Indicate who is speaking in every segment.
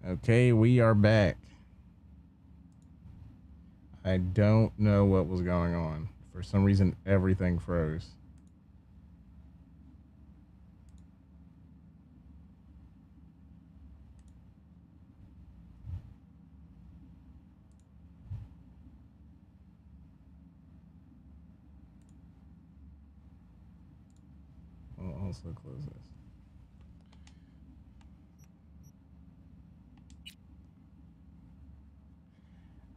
Speaker 1: Okay, we are back. I don't know what was going on. For some reason, everything froze. I'll also close this.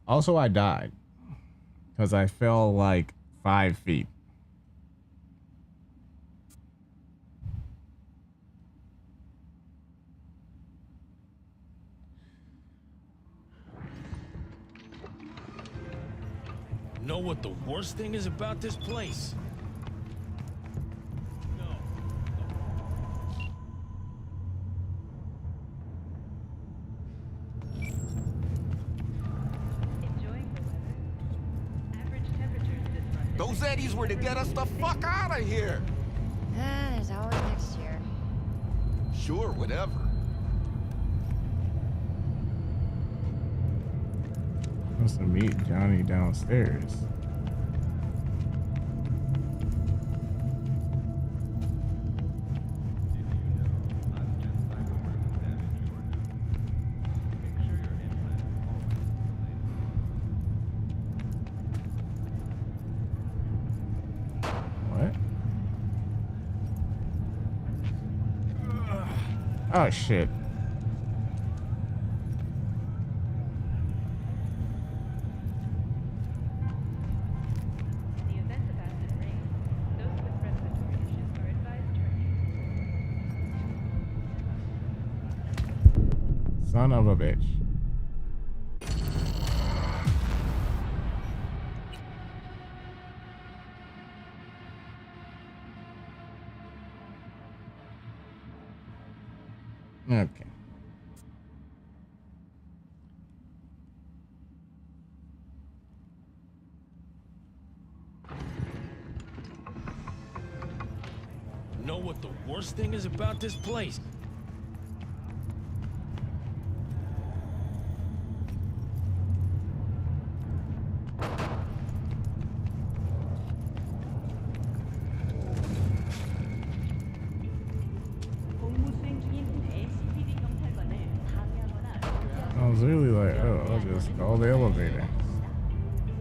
Speaker 1: Also, I died because I fell like 5 feet.
Speaker 2: Know what the worst thing is about this place?
Speaker 3: Those eddies were to get us the fuck out of here!
Speaker 4: There's always next year.
Speaker 3: Sure, whatever.
Speaker 1: Supposed to meet Johnny downstairs. Oh shit. Son of a bitch. Okay.
Speaker 2: Know what the worst thing is about this place?
Speaker 1: I was really like, oh, I'll just call the elevator.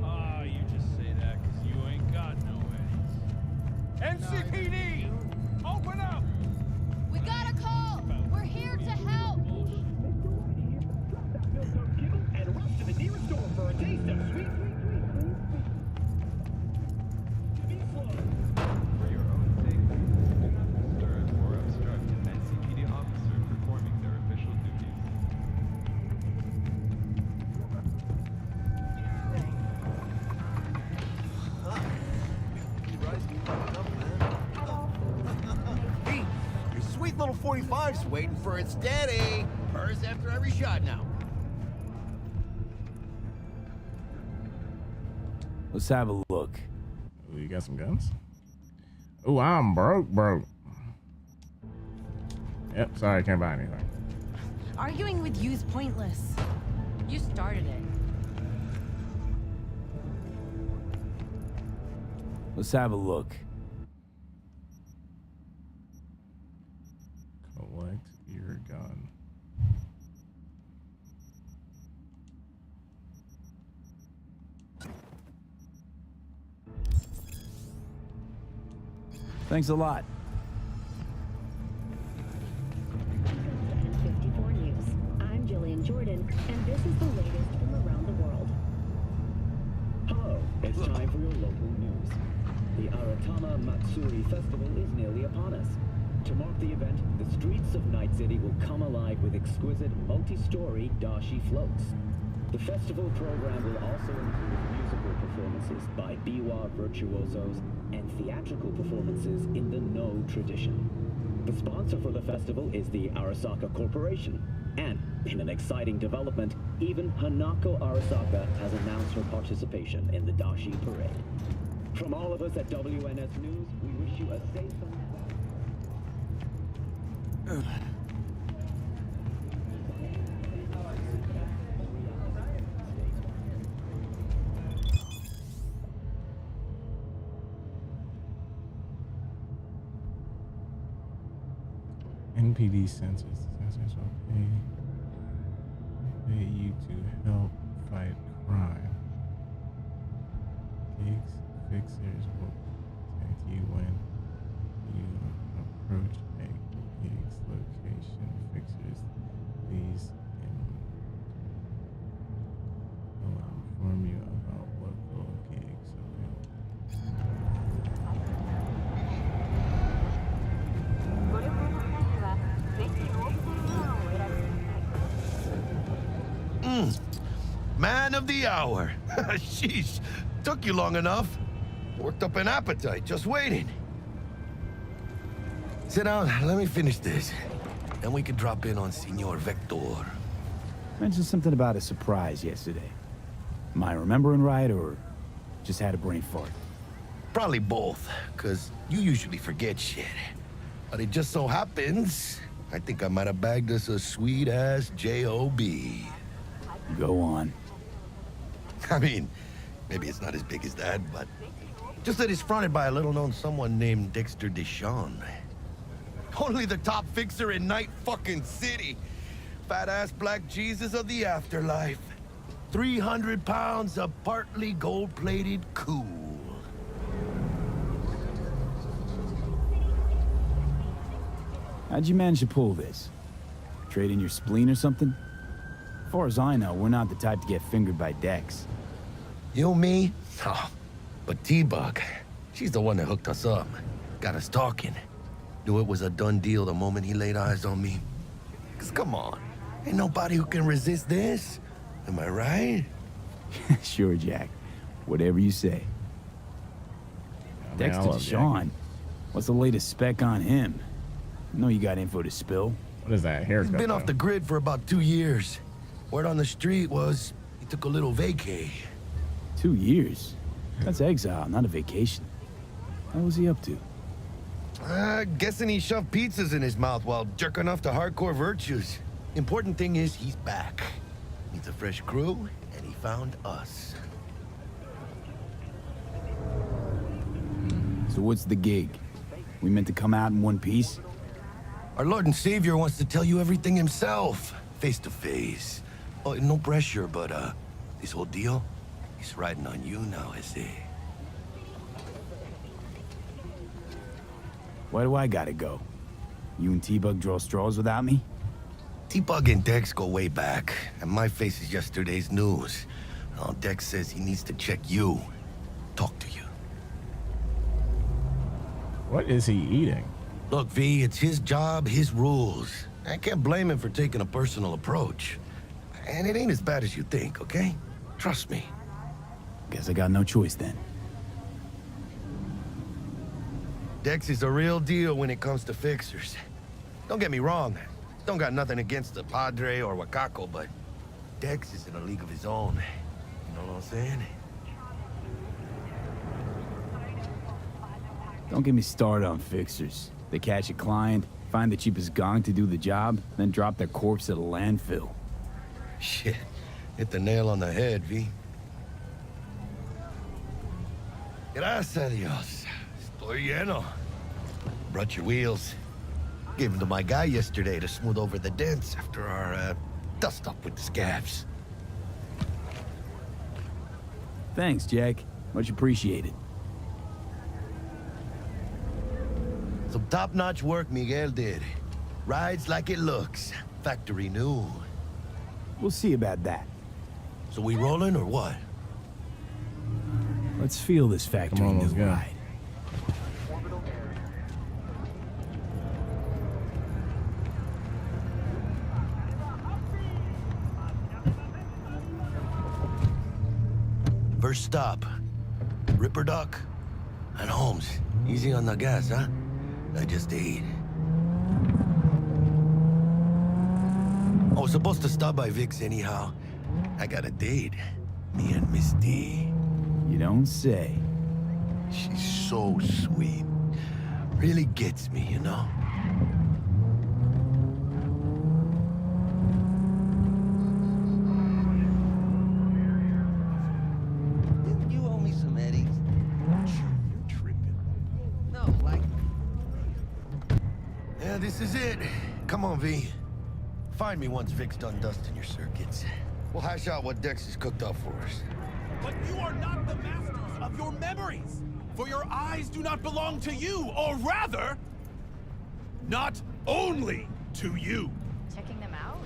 Speaker 2: Ah, you just say that because you ain't got no eddies. NCPD! Open up!
Speaker 4: We got a call! We're here to help!
Speaker 5: And rush to the nearest store for a taste of sweet.
Speaker 6: For your own safety, do not disturb or obstruct an NCPD officer performing their official duties.
Speaker 3: Hey, your sweet little 45's waiting for its daddy. Purrs after every shot now.
Speaker 2: Let's have a look.
Speaker 1: Oh, you got some guns? Oh, I'm broke. Yep, sorry, I can't buy anything.
Speaker 4: Arguing with you's pointless. You started it.
Speaker 2: Let's have a look.
Speaker 1: Collect your gun.
Speaker 2: Thanks a lot.
Speaker 7: 54 News. I'm Jillian Jordan, and this is the latest from around the world.
Speaker 5: Hello, it's time for your local news. The Aratama Matsuri Festival is nearly upon us. To mark the event, the streets of Night City will come alive with exquisite multi-story dashi floats. The festival program will also include musical performances by biwa virtuosos and theatrical performances in the No tradition. The sponsor for the festival is the Arasaka Corporation, and in an exciting development, even Hanako Arasaka has announced her participation in the dashi parade. From all of us at WNS News, we wish you a safe and
Speaker 1: MPD sensors. Sensors will pay you to help fight crime. Gigs fixers will protect you when you approach a gig's location. Fixers these will inform you about local gigs available.
Speaker 3: Man of the hour. Sheesh. Took you long enough. Worked up an appetite just waiting. Sit down. Let me finish this. Then we can drop in on Senor Vector.
Speaker 8: Mentioned something about a surprise yesterday. Am I remembering right, or just had a brain fart?
Speaker 3: Probably both, because you usually forget shit. But it just so happens, I think I might have bagged us a sweet-ass J.O.B.
Speaker 8: Go on.
Speaker 3: I mean, maybe it's not as big as that, but just that it's fronted by a little-known someone named Dexter Deshawn. Only the top fixer in Night fucking City. Fat-ass black Jesus of the afterlife. 300 pounds of partly gold-plated cool.
Speaker 8: How'd you manage to pull this? Trade in your spleen or something? As far as I know, we're not the type to get fingered by Dex.
Speaker 3: You, me? Oh, but T-Bug, she's the one that hooked us up. Got us talking. Knew it was a done deal the moment he laid eyes on me. 'Cause come on, ain't nobody who can resist this. Am I right?
Speaker 8: Sure, Jack. Whatever you say.
Speaker 1: I
Speaker 8: Dexter
Speaker 1: love
Speaker 8: Deshawn. What's the latest spec on him? I know you got info to spill.
Speaker 1: What is that haircut?
Speaker 3: He's been off
Speaker 1: though?
Speaker 3: the grid for about 2 years. Word on the street was he took a little vacay.
Speaker 8: 2 years? That's exile, not a vacation. What was he up to?
Speaker 3: Guessing he shoved pizzas in his mouth while jerking off to hardcore virtues. Important thing is he's back. Needs a fresh crew, and he found us.
Speaker 8: So what's the gig? We meant to come out in one piece?
Speaker 3: Our Lord and Savior wants to tell you everything himself, face to face. Oh, no pressure, but this whole deal, he's riding on you now, I say.
Speaker 8: Why do I gotta go? You and T-Bug draw straws without me?
Speaker 3: T-Bug and Dex go way back, and my face is yesterday's news. Oh, Dex says he needs to check you, talk to you.
Speaker 1: What is he eating?
Speaker 3: Look, V, it's his job, his rules. I can't blame him for taking a personal approach. And it ain't as bad as you think, okay? Trust me.
Speaker 8: Guess I got no choice then.
Speaker 3: Dex is a real deal when it comes to fixers. Don't get me wrong. Don't got nothing against the Padre or Wakako, but Dex is in a league of his own. You know what I'm saying?
Speaker 8: Don't get me started on fixers. They catch a client, find the cheapest gong to do the job, then drop their corpse at a landfill.
Speaker 3: Shit. Hit the nail on the head, V. Gracias a Dios. Estoy lleno. Brought your wheels. Gave them to my guy yesterday to smooth over the dents after our, dust-up with the scabs.
Speaker 8: Thanks, Jack. Much appreciated.
Speaker 3: Some top-notch work Miguel did. Rides like it looks. Factory new.
Speaker 8: We'll see about that.
Speaker 3: So we rolling or what?
Speaker 8: Let's feel this factory
Speaker 1: Come on,
Speaker 8: new
Speaker 1: let's go.
Speaker 8: ride.
Speaker 3: First stop. Ripperdock and Holmes. Easy on the gas, huh? I just ate. I was supposed to stop by Vic's anyhow. I got a date. Me and Miss D.
Speaker 8: You don't say.
Speaker 3: She's so sweet. Really gets me, you know?
Speaker 9: Didn't you owe me some eddies?
Speaker 3: You're tripping.
Speaker 9: No, like...
Speaker 3: Yeah, this is it. Come on, V. Find me once Vic's done dusting your circuits. We'll hash out what Dex has cooked up for us.
Speaker 2: But you are not the masters of your memories, for your eyes do not belong to you, or rather, not only to you.
Speaker 4: Checking them out?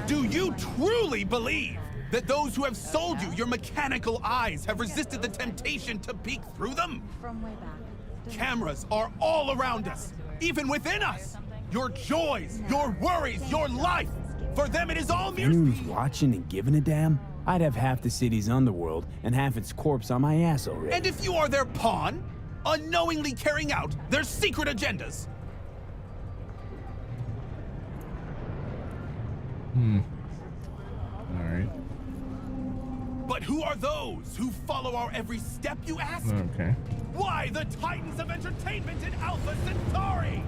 Speaker 2: Do you truly believe that those who have sold you your mechanical eyes have resisted the temptation to peek through them?
Speaker 4: From way back.
Speaker 2: Cameras are all around us, even within us. Your joys, your worries, your life. For them, it is all mere
Speaker 8: Anyone who's watching and giving a damn, I'd have half the city's underworld and half its corpse on my ass already.
Speaker 2: And if you are their pawn, unknowingly carrying out their secret agendas.
Speaker 1: All right.
Speaker 2: But who are those who follow our every step, you ask?
Speaker 1: Okay.
Speaker 2: Why the titans of entertainment in Alpha Centauri?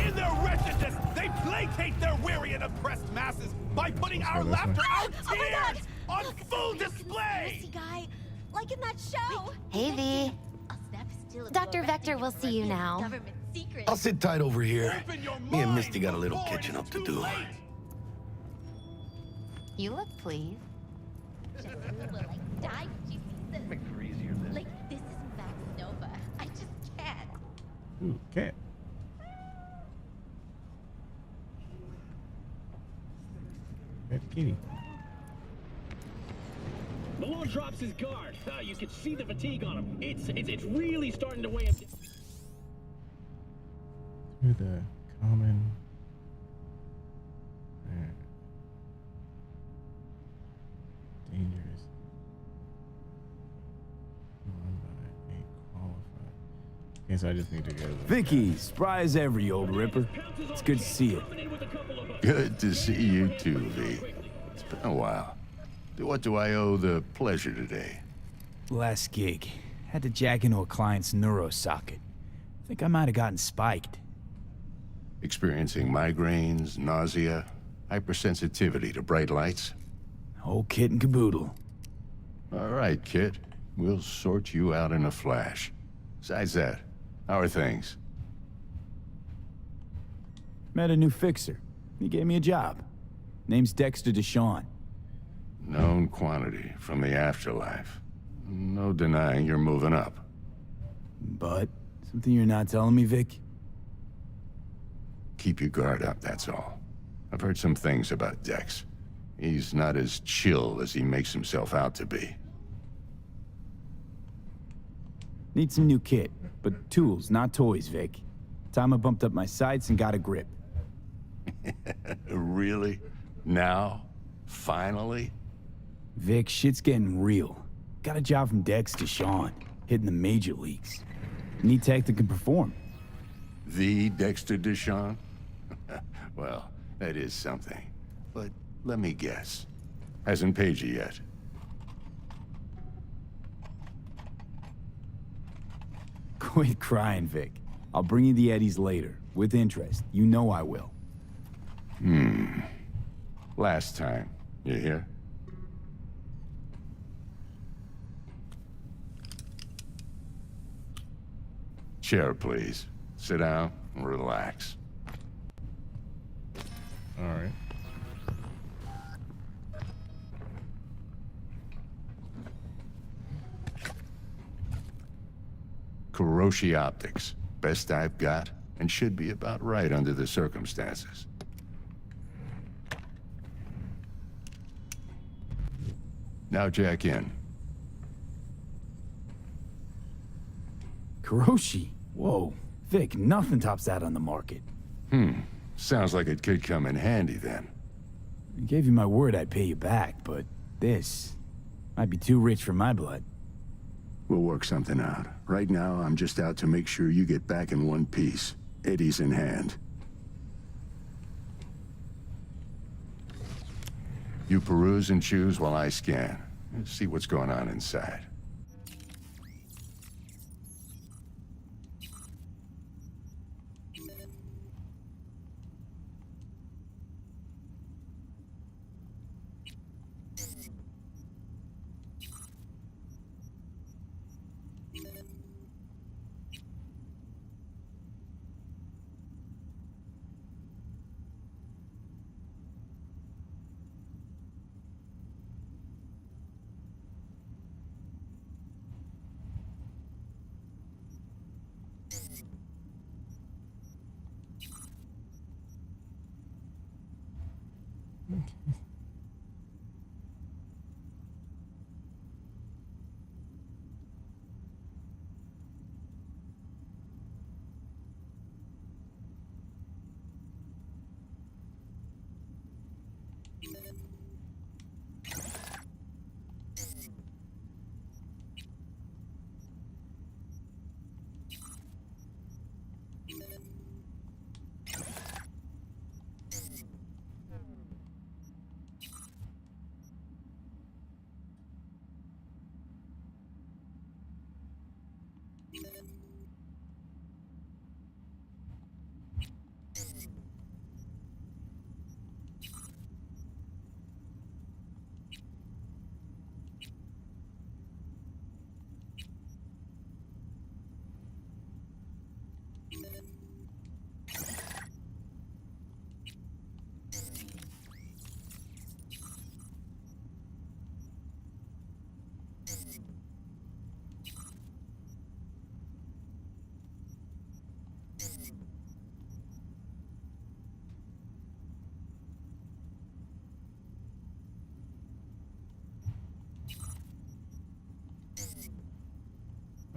Speaker 2: In their wretchedness, they placate their weary and oppressed masses by putting our
Speaker 1: go this
Speaker 2: laughter,
Speaker 1: way.
Speaker 2: our
Speaker 4: Oh my God!
Speaker 2: tears, on
Speaker 4: Look,
Speaker 2: full
Speaker 4: there's this
Speaker 2: display!
Speaker 4: messy guy, like in that show.
Speaker 10: Hey, V. Dr. Vector will see you now.
Speaker 4: Government secret.
Speaker 3: I'll sit tight over here.
Speaker 2: Open your
Speaker 3: Me and
Speaker 2: mind
Speaker 3: Misty got a little
Speaker 2: before
Speaker 3: catching
Speaker 2: it's
Speaker 3: up to
Speaker 2: too
Speaker 3: do.
Speaker 2: late.
Speaker 10: You look pleased.
Speaker 4: Jessica will like die when she sees this. Like, this is Max Nova. I just can't.
Speaker 1: Ooh, cat. Pet kitty.
Speaker 5: Malone drops his guard. You can see the fatigue on him. It's really starting to weigh him.
Speaker 1: Through the common. Dangerous. Run by a qualified. Okay, so I just need to go.
Speaker 8: Vicky, spry as ever, you old ripper. It's good to see you.
Speaker 11: Good to see you too, V. It's been a while. What do I owe the pleasure today?
Speaker 8: Last gig. Had to jack into a client's neuro socket. Think I might have gotten spiked.
Speaker 11: Experiencing migraines, nausea, hypersensitivity to bright lights?
Speaker 8: Whole kit and caboodle.
Speaker 11: All right, kid. We'll sort you out in a flash. Besides that, how are things?
Speaker 8: Met a new fixer. He gave me a job. Name's Dexter Deshawn.
Speaker 11: Known quantity from the afterlife. No denying you're moving up.
Speaker 8: But, something you're not telling me, Vic?
Speaker 11: Keep your guard up, that's all. I've heard some things about Dex. He's not as chill as he makes himself out to be.
Speaker 8: Need some new kit, but tools, not toys, Vic. Time I bumped up my sights and got a grip.
Speaker 11: Really? Now? Finally?
Speaker 8: Vic, shit's getting real. Got a job from Dex to Sean, hitting the major leagues. Need tech that can perform.
Speaker 11: The Dexter Deshawn? Well, that is something. But let me guess. Hasn't paid you yet.
Speaker 8: Quit crying, Vic. I'll bring you the eddies later, with interest. You know I will.
Speaker 11: Last time. You hear? Chair, please. Sit down and relax.
Speaker 1: All right.
Speaker 11: Kuroshi Optics. Best I've got, and should be about right under the circumstances. Now jack in.
Speaker 8: Kuroshi? Whoa. Vic, nothing tops that on the market.
Speaker 11: Sounds like it could come in handy then.
Speaker 8: I gave you my word I'd pay you back, but this might be too rich for my blood.
Speaker 11: We'll work something out. Right now, I'm just out to make sure you get back in one piece. Eddie's in hand. You peruse and choose while I scan. See what's going on inside.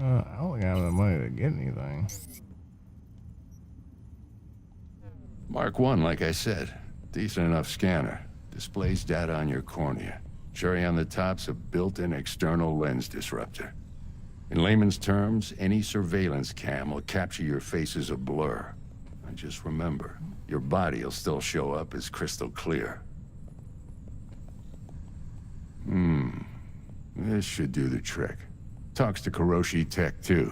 Speaker 1: I don't have the money to get anything.
Speaker 11: Mark 1, like I said. Decent enough scanner. Displays data on your cornea. Cherry on the top's a built-in external lens disruptor. In layman's terms, any surveillance cam will capture your face as a blur. And just remember, your body will still show up as crystal clear. This should do the trick. Talks to Kuroshi Tech, too.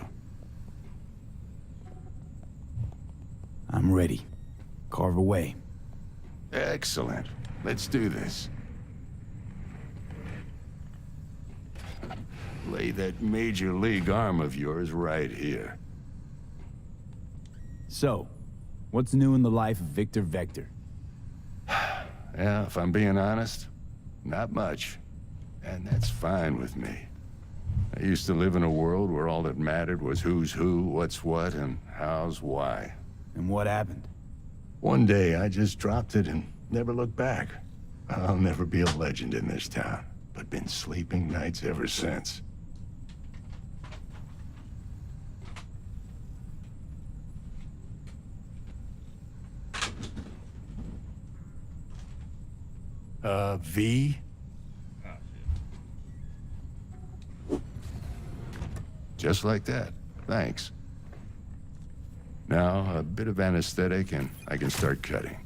Speaker 8: I'm ready. Carve away.
Speaker 11: Excellent. Let's do this. Lay that major league arm of yours right here.
Speaker 8: So, what's new in the life of Victor Vector?
Speaker 11: Yeah, if I'm being honest, not much. And that's fine with me. I used to live in a world where all that mattered was who's who, what's what, and how's why.
Speaker 8: And what happened?
Speaker 11: One day, I just dropped it and never looked back. I'll never be a legend in this town, but been sleeping nights ever since. V? Just like that. Thanks. Now, a bit of anesthetic and I can start cutting.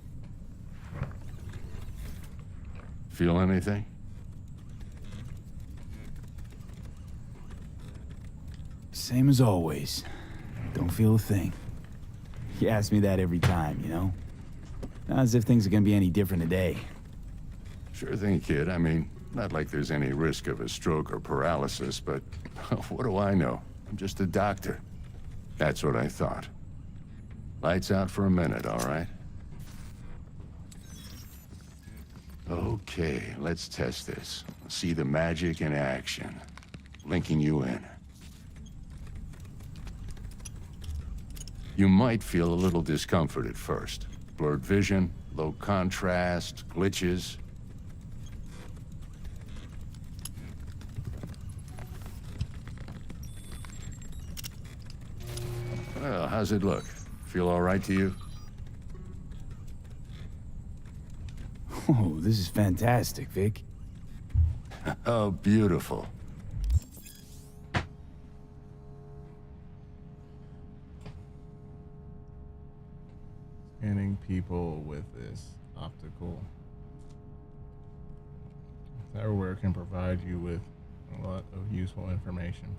Speaker 11: Feel anything?
Speaker 8: Same as always. Don't feel a thing. You ask me that every time, you know? Not as if things are gonna be any different today.
Speaker 11: Sure thing, kid. I mean, not like there's any risk of a stroke or paralysis, but what do I know? I'm just a doctor. That's what I thought. Lights out for a minute, all right? Okay, let's test this. See the magic in action. Linking you in. You might feel a little discomfort at first. Blurred vision, low contrast, glitches. Well, how's it look? Feel all right to you?
Speaker 8: Oh, this is fantastic, Vic.
Speaker 11: Oh, beautiful.
Speaker 1: Scanning people with this optical hardware can provide you with a lot of useful information,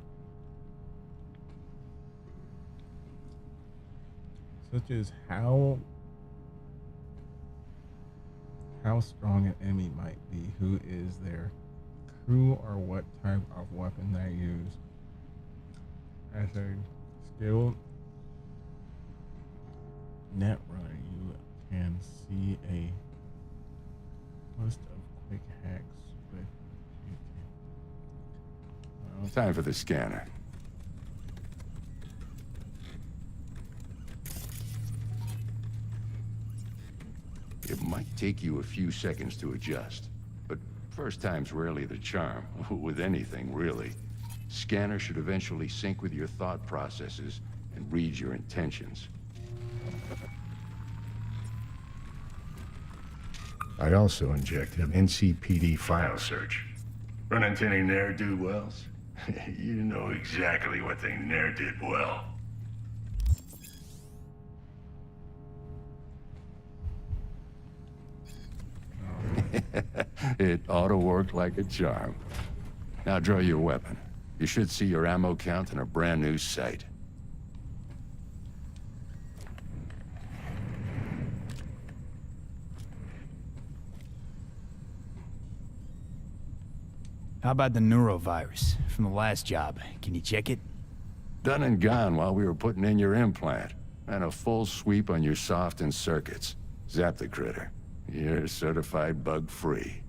Speaker 1: such as how strong an enemy might be, who is their crew, or what type of weapon they use. As a skilled net runner, you can see a list of quick hacks with
Speaker 11: Time for the scanner. It might take you a few seconds to adjust, but first time's rarely the charm, with anything, really. Scanner should eventually sync with your thought processes and read your intentions. I also injected an NCPD file search. Run into any ne'er-do-wells? You know exactly what they ne'er did well. It ought to work like a charm. Now draw your weapon. You should see your ammo count in a brand new sight.
Speaker 8: How about the neurovirus from the last job? Can you check it?
Speaker 11: Done and gone while we were putting in your implant. And a full sweep on your soft and circuits. Zap the critter. You're certified bug-free.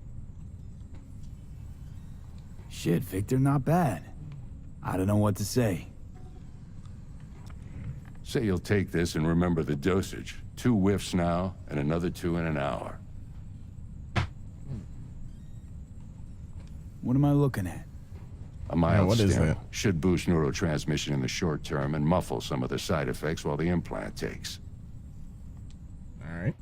Speaker 8: Shit, Victor, not bad. I don't know what to say.
Speaker 11: Say you'll take this and remember the dosage. 2 whiffs now, and another 2 in an hour.
Speaker 8: What am I looking at?
Speaker 11: A mild
Speaker 1: what is
Speaker 11: stim
Speaker 1: that?
Speaker 11: should boost neurotransmission in the short term and muffle some of the side effects while the implant takes.
Speaker 1: All right.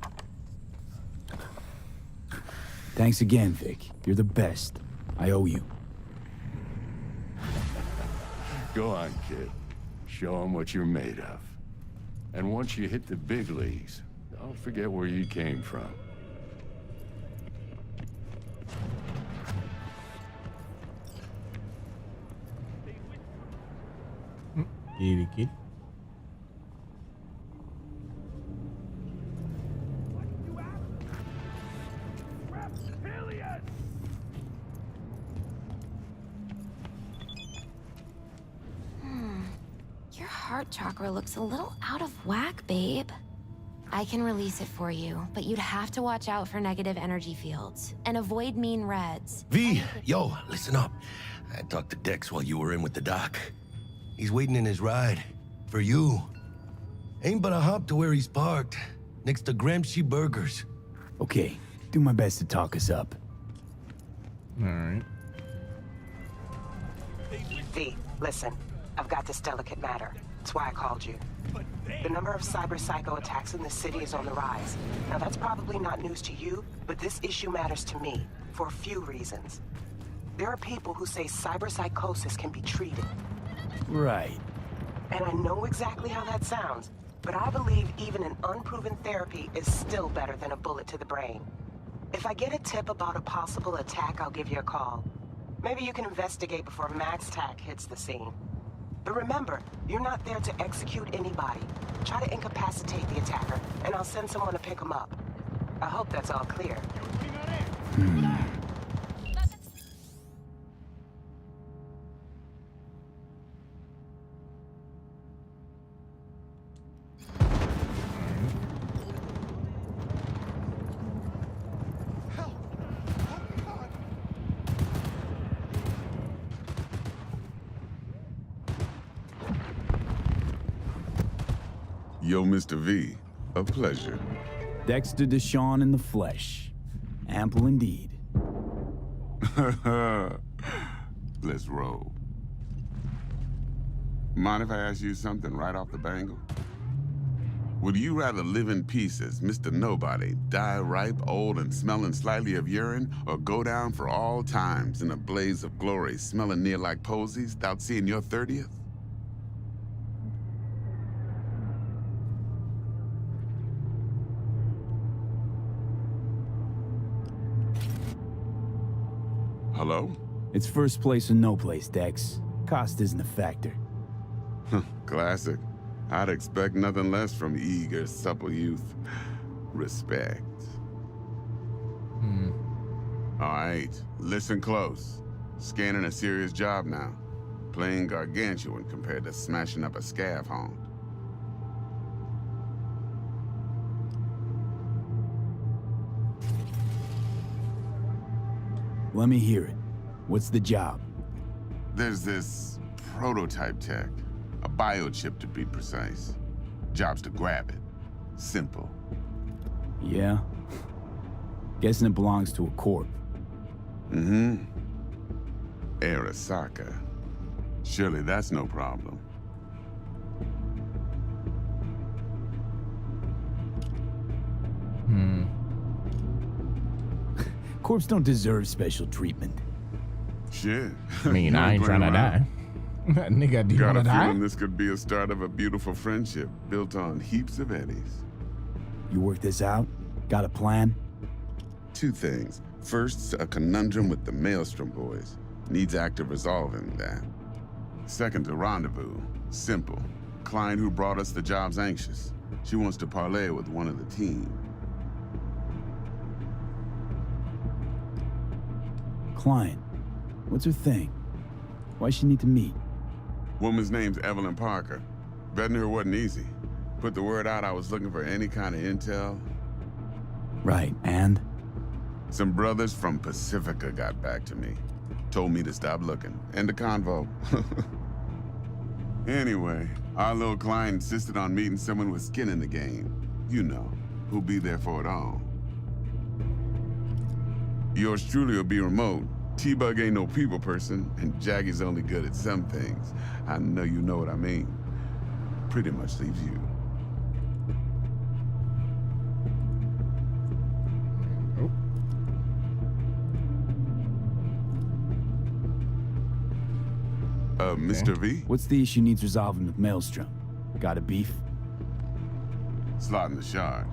Speaker 8: Thanks again, Vic. You're the best. I owe you.
Speaker 11: Go on, kid. Show them what you're made of. And once you hit the big leagues, don't forget where you came from.
Speaker 1: Kitty, kitty.
Speaker 10: Your heart chakra looks a little out of whack, babe. I can release it for you, but you'd have to watch out for negative energy fields and avoid mean reds.
Speaker 3: V, yo, listen up. I talked to Dex while you were in with the doc. He's waiting in his ride. For you. Ain't but a hop to where he's parked. Next to Gramsci Burgers.
Speaker 8: Okay, do my best to talk us up.
Speaker 1: All right.
Speaker 12: V, listen. I've got this delicate matter. That's why I called you. The number of cyber psycho attacks in the city is on the rise. Now that's probably not news to you, but this issue matters to me for a few reasons. There are people who say cyber psychosis can be treated.
Speaker 8: Right.
Speaker 12: And I know exactly how that sounds, but I believe even an unproven therapy is still better than a bullet to the brain. If I get a tip about a possible attack, I'll give you a call. Maybe you can investigate before Max Tack hits the scene. But remember, you're not there to execute anybody. Try to incapacitate the attacker, and I'll send someone to pick him up. I hope that's all clear.
Speaker 13: Yo, Mr. V, a pleasure.
Speaker 8: Dexter Deshawn in the flesh. Ample indeed.
Speaker 13: Let's roll. Mind if I ask you something right off the bangle? Would you rather live in peace as Mr. Nobody, die ripe, old, and smelling slightly of urine, or go down for all times in a blaze of glory, smelling near like posies, without seeing your 30th? Hello?
Speaker 8: It's first place or no place, Dex. Cost isn't a factor.
Speaker 13: Classic. I'd expect nothing less from eager, supple youth. Respect. All right, listen close. Scanning a serious job now. Playing gargantuan compared to smashing up a scav haunt.
Speaker 8: Let me hear it. What's the job?
Speaker 13: There's this prototype tech. A biochip to be precise. Job's to grab it. Simple.
Speaker 8: Yeah? Guessing it belongs to a corp.
Speaker 13: Mm-hmm. Arasaka. Surely that's no problem.
Speaker 8: Corps don't deserve special treatment.
Speaker 13: Shit.
Speaker 1: I mean,
Speaker 13: You
Speaker 1: I ain't trying to
Speaker 13: around.
Speaker 1: die. Nigga, do you
Speaker 13: Got
Speaker 1: want
Speaker 13: a
Speaker 1: to die?
Speaker 13: feeling this could be a start of a beautiful friendship built on heaps of eddies.
Speaker 8: You work this out? Got a plan?
Speaker 13: Two things. First, a conundrum with the Maelstrom boys. Needs active resolving that. Second, a rendezvous. Simple. Client who brought us the job's anxious. She wants to parlay with one of the team.
Speaker 8: Client. What's her thing? Why she need to meet?
Speaker 13: Woman's name's Evelyn Parker. Betting her wasn't easy. Put the word out I was looking for any kind of intel.
Speaker 8: Right, and?
Speaker 13: Some brothers from Pacifica got back to me. Told me to stop looking. End of convo. Anyway, our little client insisted on meeting someone with skin in the game. You know, who'll be there for it all. Yours truly will be remote. T-Bug ain't no people person, and Jaggy's only good at some things. I know you know what I mean. Pretty much leaves you. Mr. V?
Speaker 8: What's the issue needs resolving with Maelstrom? Got a beef?
Speaker 13: Slot in the shard.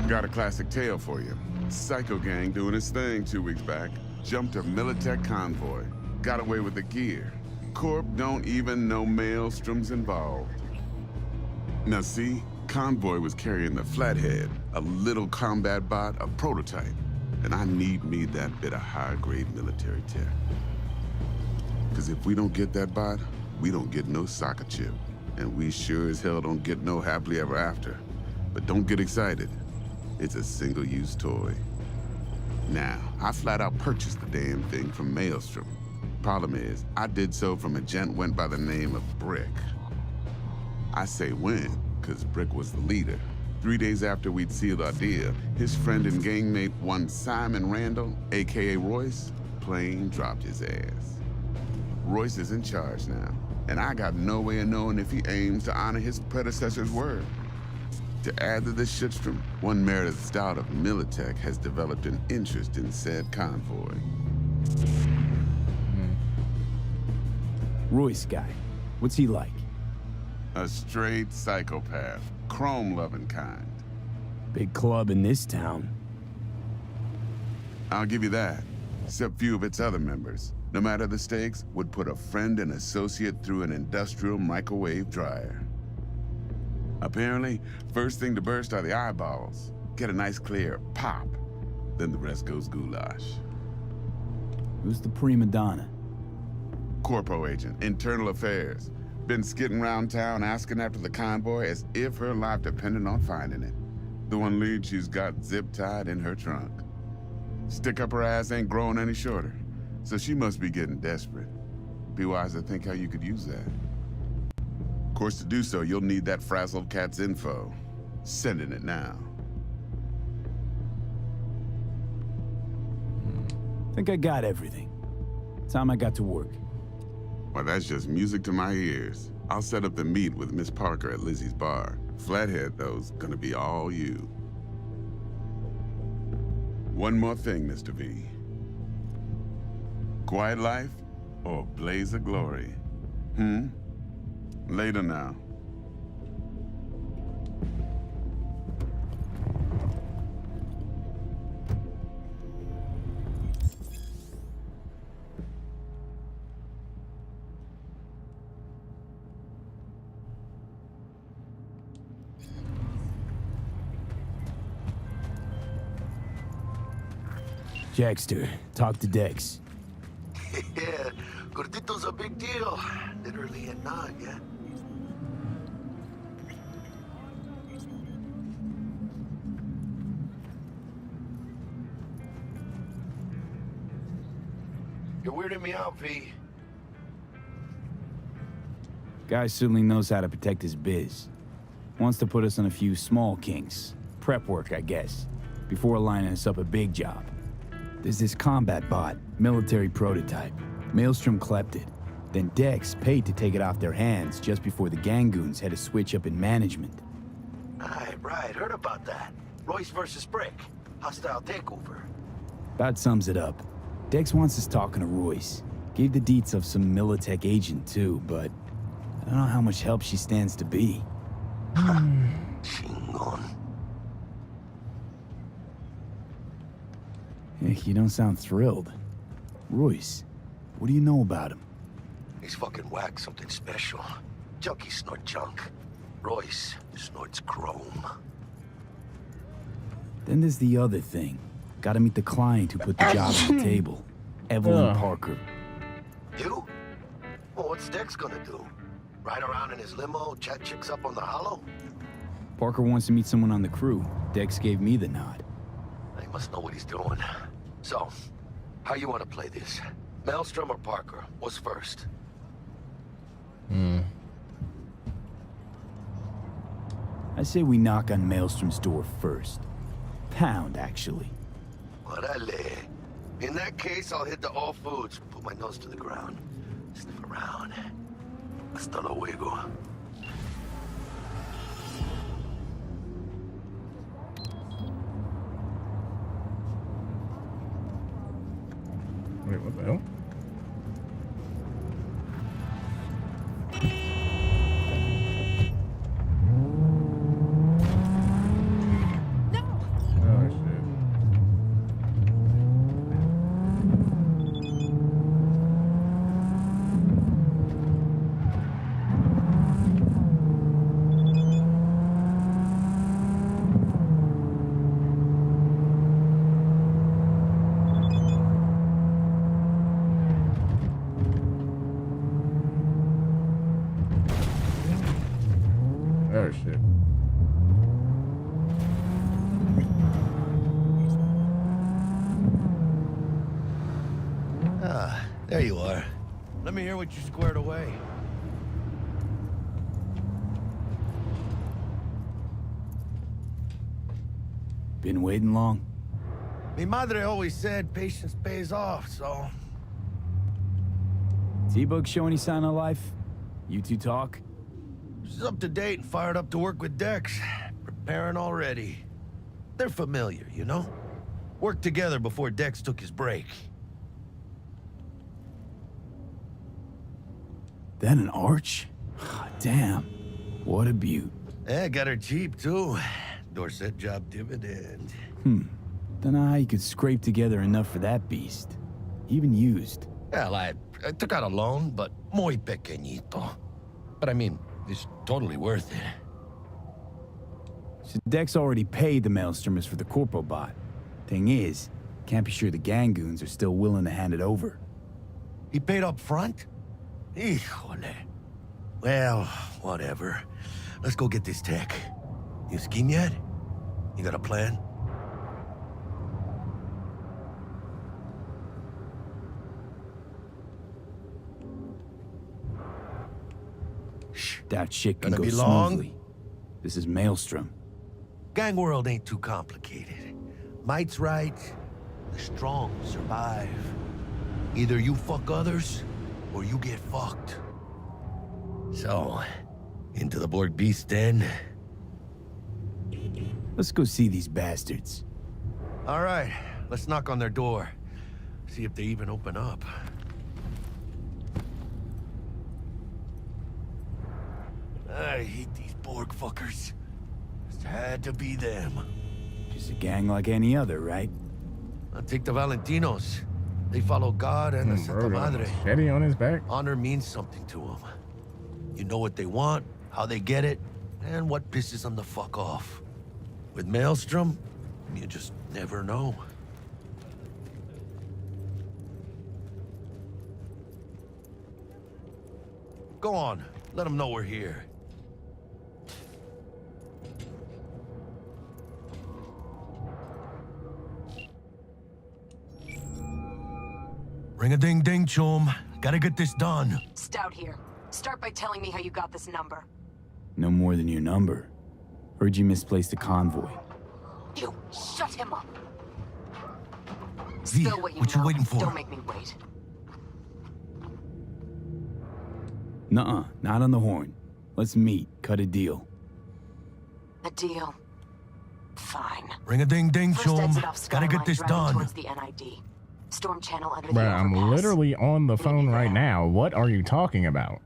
Speaker 13: Got a classic tale for you. Psycho gang doing his thing 2 weeks back. Jumped a Militech convoy. Got away with the gear. Corp don't even know Maelstrom's involved. Now see, convoy was carrying the Flathead, a little combat bot, a prototype. And I need me that bit of high-grade military tech. Because if we don't get that bot, we don't get no soccer chip. And we sure as hell don't get no happily ever after. But don't get excited. It's a single-use toy. Now, I flat out purchased the damn thing from Maelstrom. Problem is, I did so from a gent went by the name of Brick. I say when, because Brick was the leader. 3 days after we'd sealed our deal, his friend and gangmate, one Simon Randall, AKA Royce, plain dropped his ass. Royce is in charge now, and I got no way of knowing if he aims to honor his predecessor's word. To add to this shitstrom, one Meredith Stout of Militech has developed an interest in said convoy.
Speaker 8: Royce guy. What's he like?
Speaker 13: A straight psychopath, chrome-loving kind.
Speaker 8: Big club in this town.
Speaker 13: I'll give you that, except few of its other members, no matter the stakes, would put a friend and associate through an industrial microwave dryer. Apparently, first thing to burst are the eyeballs. Get a nice clear pop. Then the rest goes goulash.
Speaker 8: Who's the prima donna?
Speaker 13: Corpo agent, internal affairs. Been skidding around town asking after the convoy as if her life depended on finding it. The one lead she's got zip-tied in her trunk. Stick up her ass ain't growing any shorter, so she must be getting desperate. Be wise to think how you could use that. Of course, to do so, you'll need that frazzled cat's info. Sending it now.
Speaker 8: Think I got everything. Time I got to work.
Speaker 13: Well, that's just music to my ears. I'll set up the meet with Miss Parker at Lizzie's bar. Flathead, though's gonna be all you. One more thing, Mr. V. Quiet life or blaze of glory? Later now.
Speaker 8: Jackster, talk to Dex.
Speaker 3: Yeah, Gordito's a big deal. Literally and not, yeah? You're weirding me out, V.
Speaker 8: Guy certainly knows how to protect his biz. Wants to put us on a few small kinks. Prep work, I guess. Before lining us up a big job. There's this combat bot, military prototype. Maelstrom clept it. Then Dex paid to take it off their hands just before the Gangoons had a switch up in management.
Speaker 3: Right, heard about that. Royce versus Brick. Hostile takeover.
Speaker 8: That sums it up. Dex wants us talking to Royce. Gave the deets of some Militech agent too, but I don't know how much help she stands to be.
Speaker 3: Chingon.
Speaker 8: Hey, you don't sound thrilled. Royce, what do you know about him?
Speaker 3: He's fucking whack, something special. Junkies snort junk. Royce snorts chrome.
Speaker 8: Then there's the other thing. Gotta meet the client who put the job on the table. Evelyn Parker.
Speaker 3: You? Well, what's Dex gonna do? Ride around in his limo, chat chicks up on the hollow?
Speaker 8: Parker wants to meet someone on the crew. Dex gave me the nod.
Speaker 3: He must know what he's doing. So, how you want to play this? Maelstrom or Parker? What's first?
Speaker 8: I say we knock on Maelstrom's door first. Pound, actually.
Speaker 3: Orale. In that case, I'll hit the All Foods, put my nose to the ground, sniff around. Hasta luego.
Speaker 1: Wait, what the hell? Oh, shit. Oh, shit.
Speaker 3: Ah, there you are. Let me hear what you squared away.
Speaker 8: Been waiting long?
Speaker 3: Mi madre always said patience pays off, so...
Speaker 8: T-Bug show any sign of life? You two talk?
Speaker 3: She's up to date and fired up to work with Dex. Preparing already. They're familiar, you know? Worked together before Dex took his break.
Speaker 8: That an arch? Damn. What a beaut.
Speaker 3: Yeah, got her cheap, too. Dorset job dividend.
Speaker 8: Dunno how you could scrape together enough for that beast. Even used.
Speaker 3: Well, I took out a loan, but muy pequeñito. But I mean, it's totally worth it.
Speaker 8: So Dex already paid the Maelstromers for the Corpo bot. Thing is, can't be sure the Gangoons are still willing to hand it over.
Speaker 3: He paid up front? Híjole. Well, whatever. Let's go get this tech. You scheme yet? You got a plan?
Speaker 8: That shit can
Speaker 3: Gonna
Speaker 8: go
Speaker 3: be long?
Speaker 8: smoothly. This is Maelstrom.
Speaker 3: Gang world ain't too complicated. Might's right, the strong survive. Either you fuck others, or you get fucked. So, into the Borg Beast Den?
Speaker 8: Let's go see these bastards.
Speaker 3: All right, let's knock on their door. See if they even open up. I hate these Borg fuckers. Just had to be them.
Speaker 8: Just a gang like any other, right?
Speaker 3: I'll take the Valentinos. They follow God and the Santa Madre.
Speaker 1: Machete on his back?
Speaker 3: Honor means something to them. You know what they want, how they get it, and what pisses them the fuck off. With Maelstrom, you just never know. Go on, let them know we're here. Ring-a-ding-ding, chum. Gotta get this done.
Speaker 12: Stout here.
Speaker 14: Start by telling me how you got this number.
Speaker 8: No more than your number. Heard you misplaced a convoy.
Speaker 14: You shut him up.
Speaker 3: V,
Speaker 14: Spill what
Speaker 3: what you
Speaker 14: know.
Speaker 3: waiting for?
Speaker 14: Don't make me wait.
Speaker 8: Nuh-uh, not on the horn. Let's meet, cut a deal.
Speaker 14: A deal. Fine.
Speaker 3: Ring-a-ding-ding,
Speaker 14: First
Speaker 3: Chom.
Speaker 14: exit off
Speaker 3: Gotta get this
Speaker 14: Skyline, driving
Speaker 3: done.
Speaker 14: towards the NID. Storm channel under the
Speaker 1: Bruh, I'm
Speaker 14: overpass.
Speaker 1: literally on the phone right now. What are you talking about?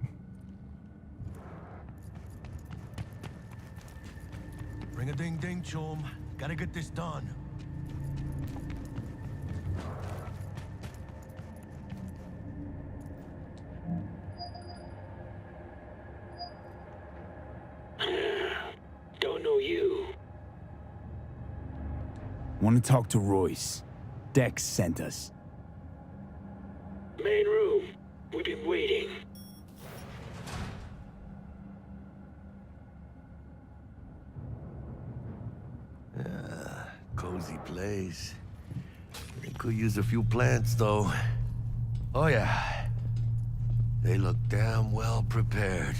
Speaker 3: Ring-a-ding-ding, Chom. Gotta get this done.
Speaker 5: Don't know you.
Speaker 8: Want to talk to Royce. Dex sent us.
Speaker 5: Main room. We've been waiting.
Speaker 3: Cozy place. They could use a few plants, though. Oh, yeah. They look damn well prepared.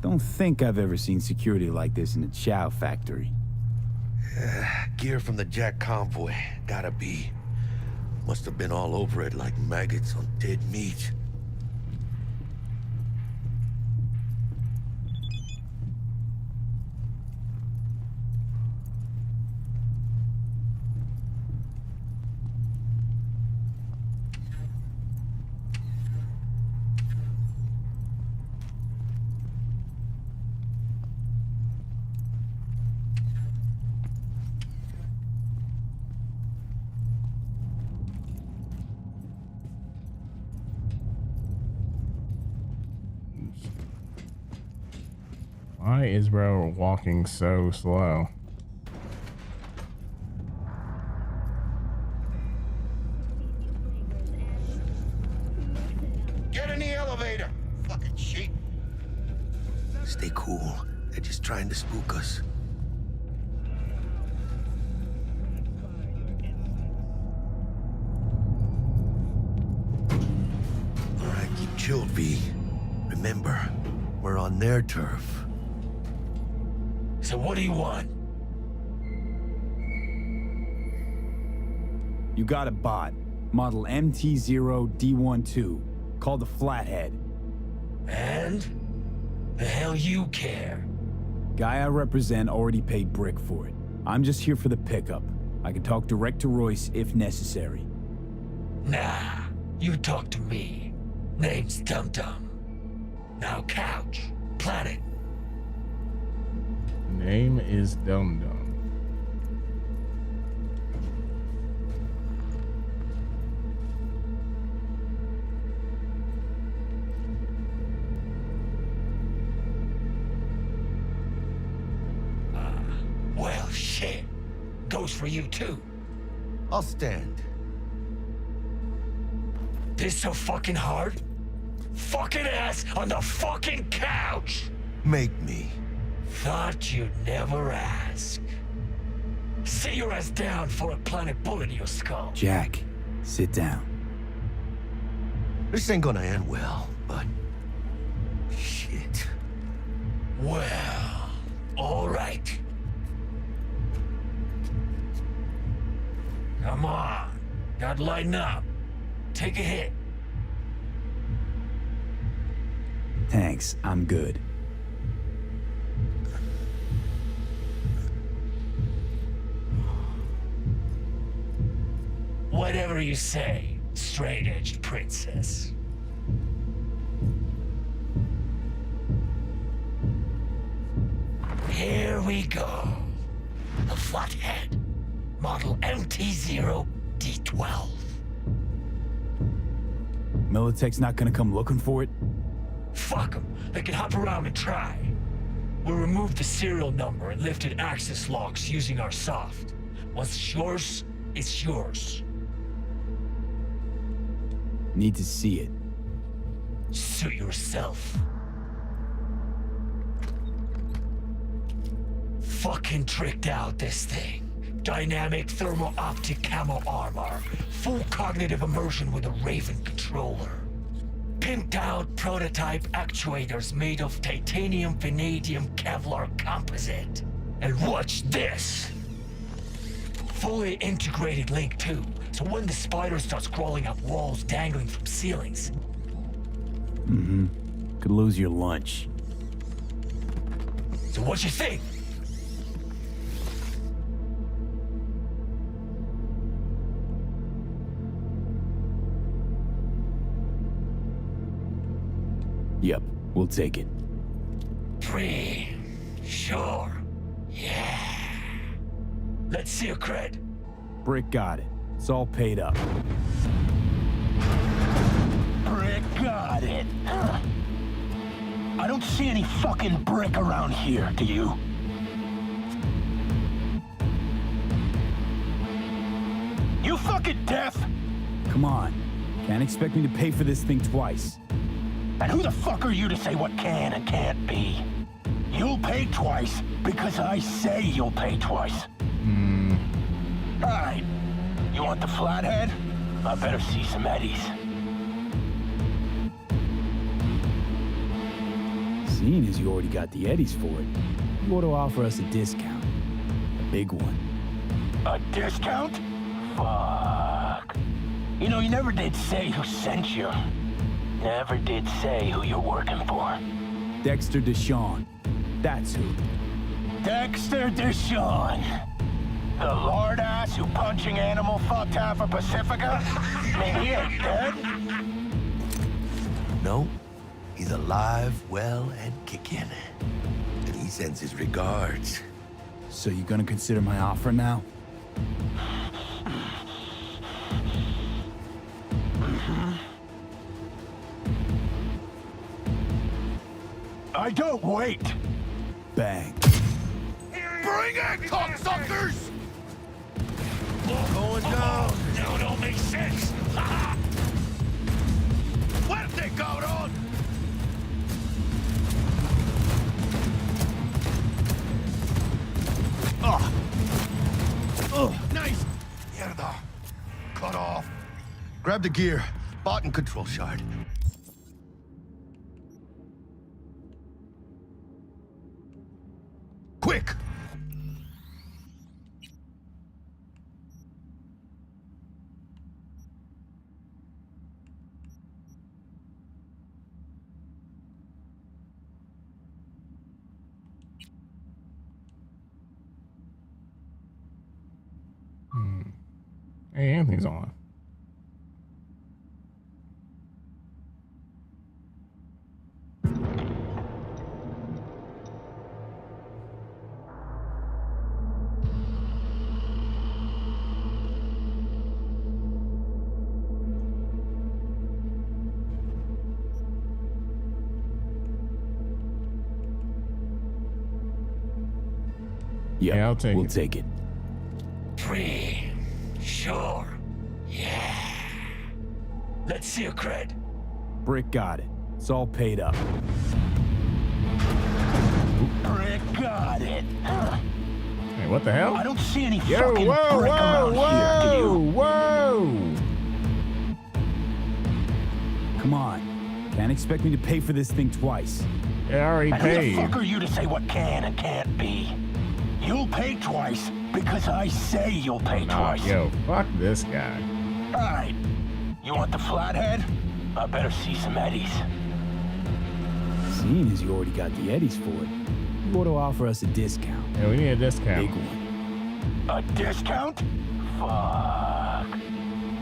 Speaker 8: Don't think I've ever seen security like this in a chow factory.
Speaker 3: Gear from the Jack convoy. Gotta be. Must have been all over it like maggots on dead meat.
Speaker 1: Why is bro walking so slow?
Speaker 3: Get in the elevator! Fucking sheep. Stay cool. They're just trying to spook us. All right, keep chilled, V. Remember, we're on their turf.
Speaker 5: So what do you want?
Speaker 8: You got a bot. Model MT0D12. Called the Flathead.
Speaker 5: And? The hell you care?
Speaker 8: Guy I represent already paid Brick for it. I'm just here for the pickup. I can talk direct to Royce if necessary.
Speaker 5: Nah, you talk to me. Name's Dum Dum. Now couch, planet.
Speaker 1: Name is Dum Dum.
Speaker 5: Well, shit. Goes for you too.
Speaker 3: I'll stand.
Speaker 5: This so fucking hard? Fucking ass on the fucking couch!
Speaker 3: Make me.
Speaker 5: Thought you'd never ask. Sit your ass down for a planet bullet in your skull.
Speaker 8: Jack, sit down.
Speaker 3: This ain't gonna end well, but... shit.
Speaker 5: Well, all right. Come on. Gotta lighten up. Take a hit.
Speaker 8: Thanks, I'm good.
Speaker 5: Whatever you say, straight-edged princess. Here we go. The Flathead. Model MT0D12.
Speaker 8: Militech's not gonna come looking for it?
Speaker 5: Fuck them. They can hop around and try. We'll remove the serial number and lifted access locks using our soft. Once it's yours, it's yours.
Speaker 8: Need to see it.
Speaker 5: Suit yourself. Fucking tricked out this thing. Dynamic thermo-optic camo armor. Full cognitive immersion with a Raven controller.
Speaker 15: pimped-out prototype actuators made of titanium, vanadium, Kevlar composite. And watch this! Fully integrated Link 2, so when the spider starts crawling up walls dangling from ceilings...
Speaker 8: Mm-hmm. Could lose your lunch.
Speaker 15: So what you think?
Speaker 8: Yep, we'll take it.
Speaker 15: Free. Sure. Yeah. Let's see your cred.
Speaker 8: Brick got it. It's all paid up.
Speaker 16: Brick got it. I don't see any fucking brick around here, do you? You fucking deaf?
Speaker 8: Come on. Can't expect me to pay for this thing twice.
Speaker 16: And who the fuck are you to say what can and can't be? You'll pay twice because I say you'll pay twice. Alright. You want the flathead? I better see some eddies.
Speaker 8: Seeing as you already got the eddies for it, you ought to offer us a discount. A big one.
Speaker 16: A discount? Fuck. You know, you never did say who sent you. Never did say who you're working for.
Speaker 8: Dexter Deshawn. That's who.
Speaker 16: Dexter Deshawn. The lord ass who punching animal fucked half of Pacifica? Man, he ain't dead.
Speaker 3: No, he's alive, well, and kicking. And he sends his regards.
Speaker 8: So you gonna consider my offer now?
Speaker 16: I don't wait.
Speaker 8: Bang.
Speaker 2: Bring it, cocksuckers!
Speaker 3: Going down.
Speaker 15: No, don't make sense.
Speaker 2: Fuerte, cabrón! Nice! Mierda. Cut off.
Speaker 3: Grab the gear. Bot and control shard. Quick!
Speaker 1: Hey, Anthony's on.
Speaker 8: Yep,
Speaker 1: Yeah,
Speaker 8: we'll
Speaker 1: it.
Speaker 8: take it.
Speaker 15: Free. Sure. Yeah. Let's see your cred.
Speaker 8: Brick got it. It's all paid up.
Speaker 16: Brick got it.
Speaker 1: Hey, what the hell?
Speaker 16: I don't see any
Speaker 1: Yo,
Speaker 16: fucking
Speaker 1: whoa,
Speaker 16: brick around here, do you?
Speaker 1: whoa!
Speaker 8: Come on. Can't expect me to pay for this thing twice.
Speaker 1: Yeah, I already
Speaker 16: And who the
Speaker 1: paid.
Speaker 16: fuck are you to say what can and can't be? You'll pay twice because I say you'll pay twice.
Speaker 1: Yo, fuck this guy.
Speaker 16: Alright. You want the flathead? I better see some eddies.
Speaker 8: Seeing as you already got the eddies for it, you ought to offer us a discount.
Speaker 1: Yeah, we need a discount.
Speaker 8: Big one.
Speaker 16: A discount? Fuck.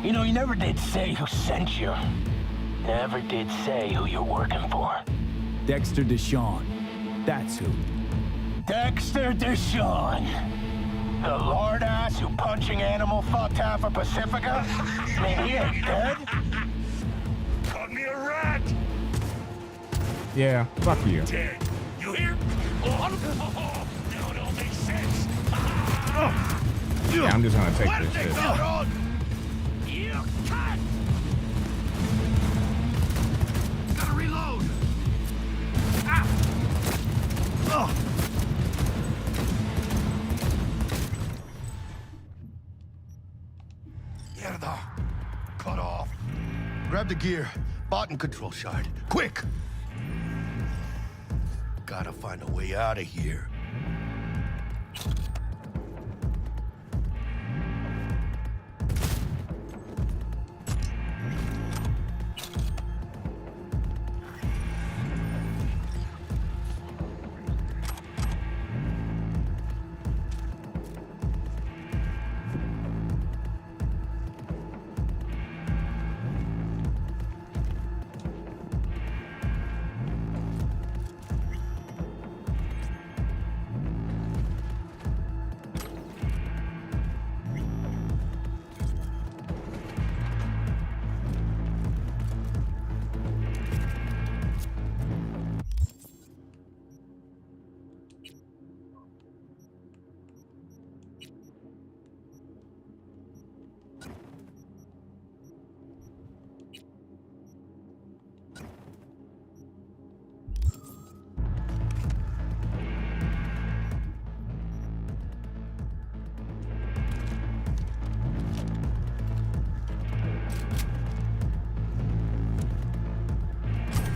Speaker 16: You know, you never did say who sent you. Never did say who you're working for.
Speaker 8: Dexter Deshawn. That's who.
Speaker 16: Dexter Deshawn. The lord ass who punching animal fucked half of Pacifica? Man, he ain't dead.
Speaker 15: Caught me a rat.
Speaker 1: Yeah, fuck you.
Speaker 15: Dead. You hear? Oh, no, don't make sense.
Speaker 1: Yeah, I'm just gonna take this shit.
Speaker 15: You cut.
Speaker 2: Gotta reload!
Speaker 3: Grab Grab the gear. Bot and control shard. Quick! Gotta find a way out of here.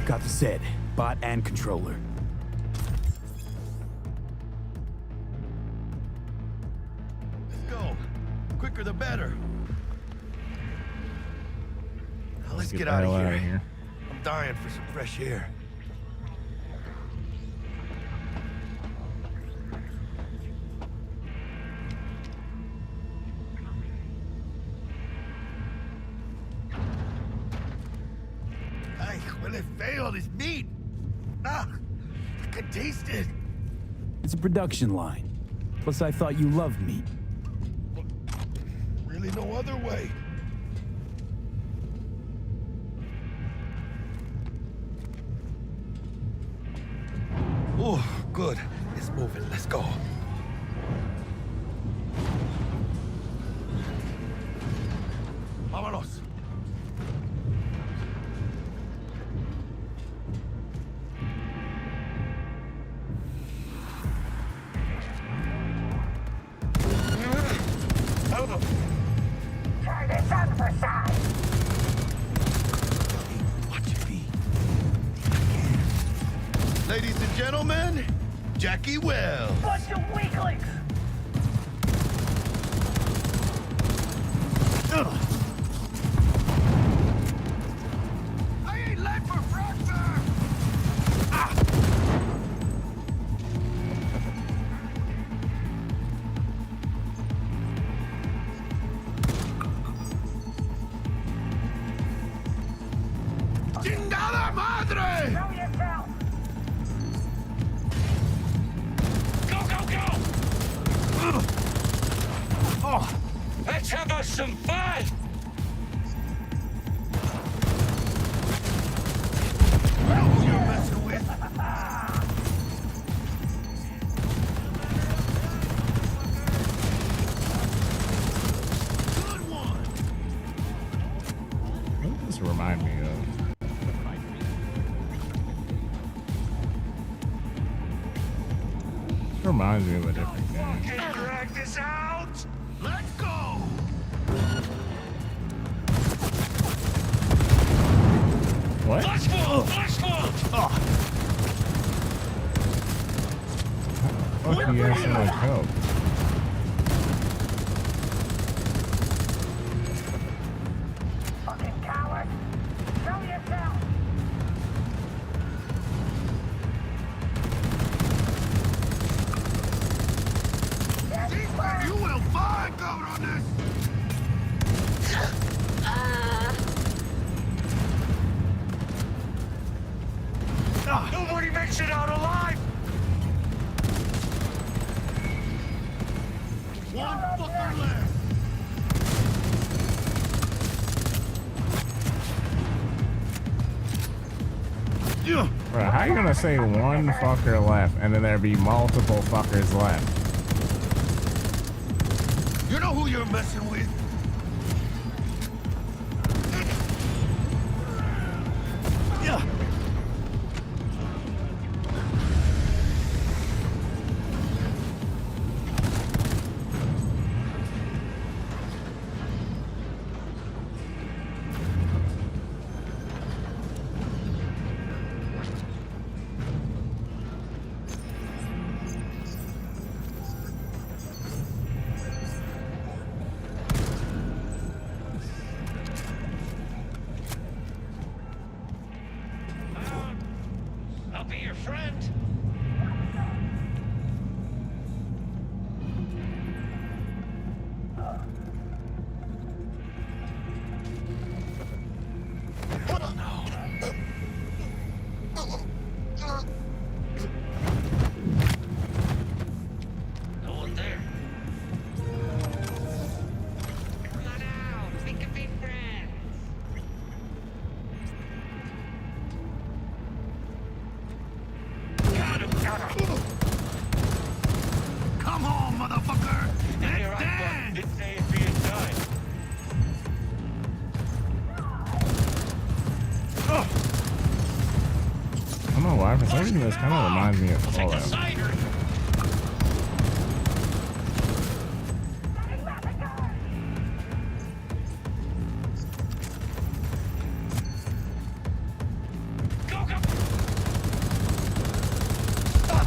Speaker 8: Got the set, bot and controller.
Speaker 3: Let's go. Quicker the better. Now let's get out of here. I'm dying for some fresh air. Well, it failed. It's meat. Ah, I can taste it.
Speaker 8: It's a production line. Plus, I thought you loved meat.
Speaker 3: Really no other way. Oh, good. It's moving. Let's go. Vámonos.
Speaker 16: Try this on for size.
Speaker 3: Watch it be. Ladies and gentlemen, Jackie Wells.
Speaker 16: Bunch of weaklings.
Speaker 3: I ain't late for fracture. Ah. ¡Chingada madre!
Speaker 16: Show yourself.
Speaker 15: Go, go, go!
Speaker 3: Oh.
Speaker 15: Let's have us some fun!
Speaker 3: Who you're messing with? Good one.
Speaker 1: What does this remind me of? This reminds me of a different game.
Speaker 15: Drag this out!
Speaker 3: Let's go.
Speaker 1: What?
Speaker 15: Flash move! Flash move!
Speaker 1: Fuck, you have so much help.
Speaker 16: Fucking coward. Show yourself.
Speaker 3: You will find cover on this.
Speaker 15: Nobody makes it out alive!
Speaker 3: One fucker left.
Speaker 1: Bro, how you gonna say one fucker left and then there be multiple fuckers left?
Speaker 3: You know who you're messing with? Yeah.
Speaker 16: friend. No one there. Come on out. We can be friends.
Speaker 2: Come on, motherfucker!
Speaker 16: Hey,
Speaker 2: Let's
Speaker 16: right,
Speaker 2: dance!
Speaker 16: It's A and B inside.
Speaker 1: I don't know why, for some reason this kind of reminds me of Fallout.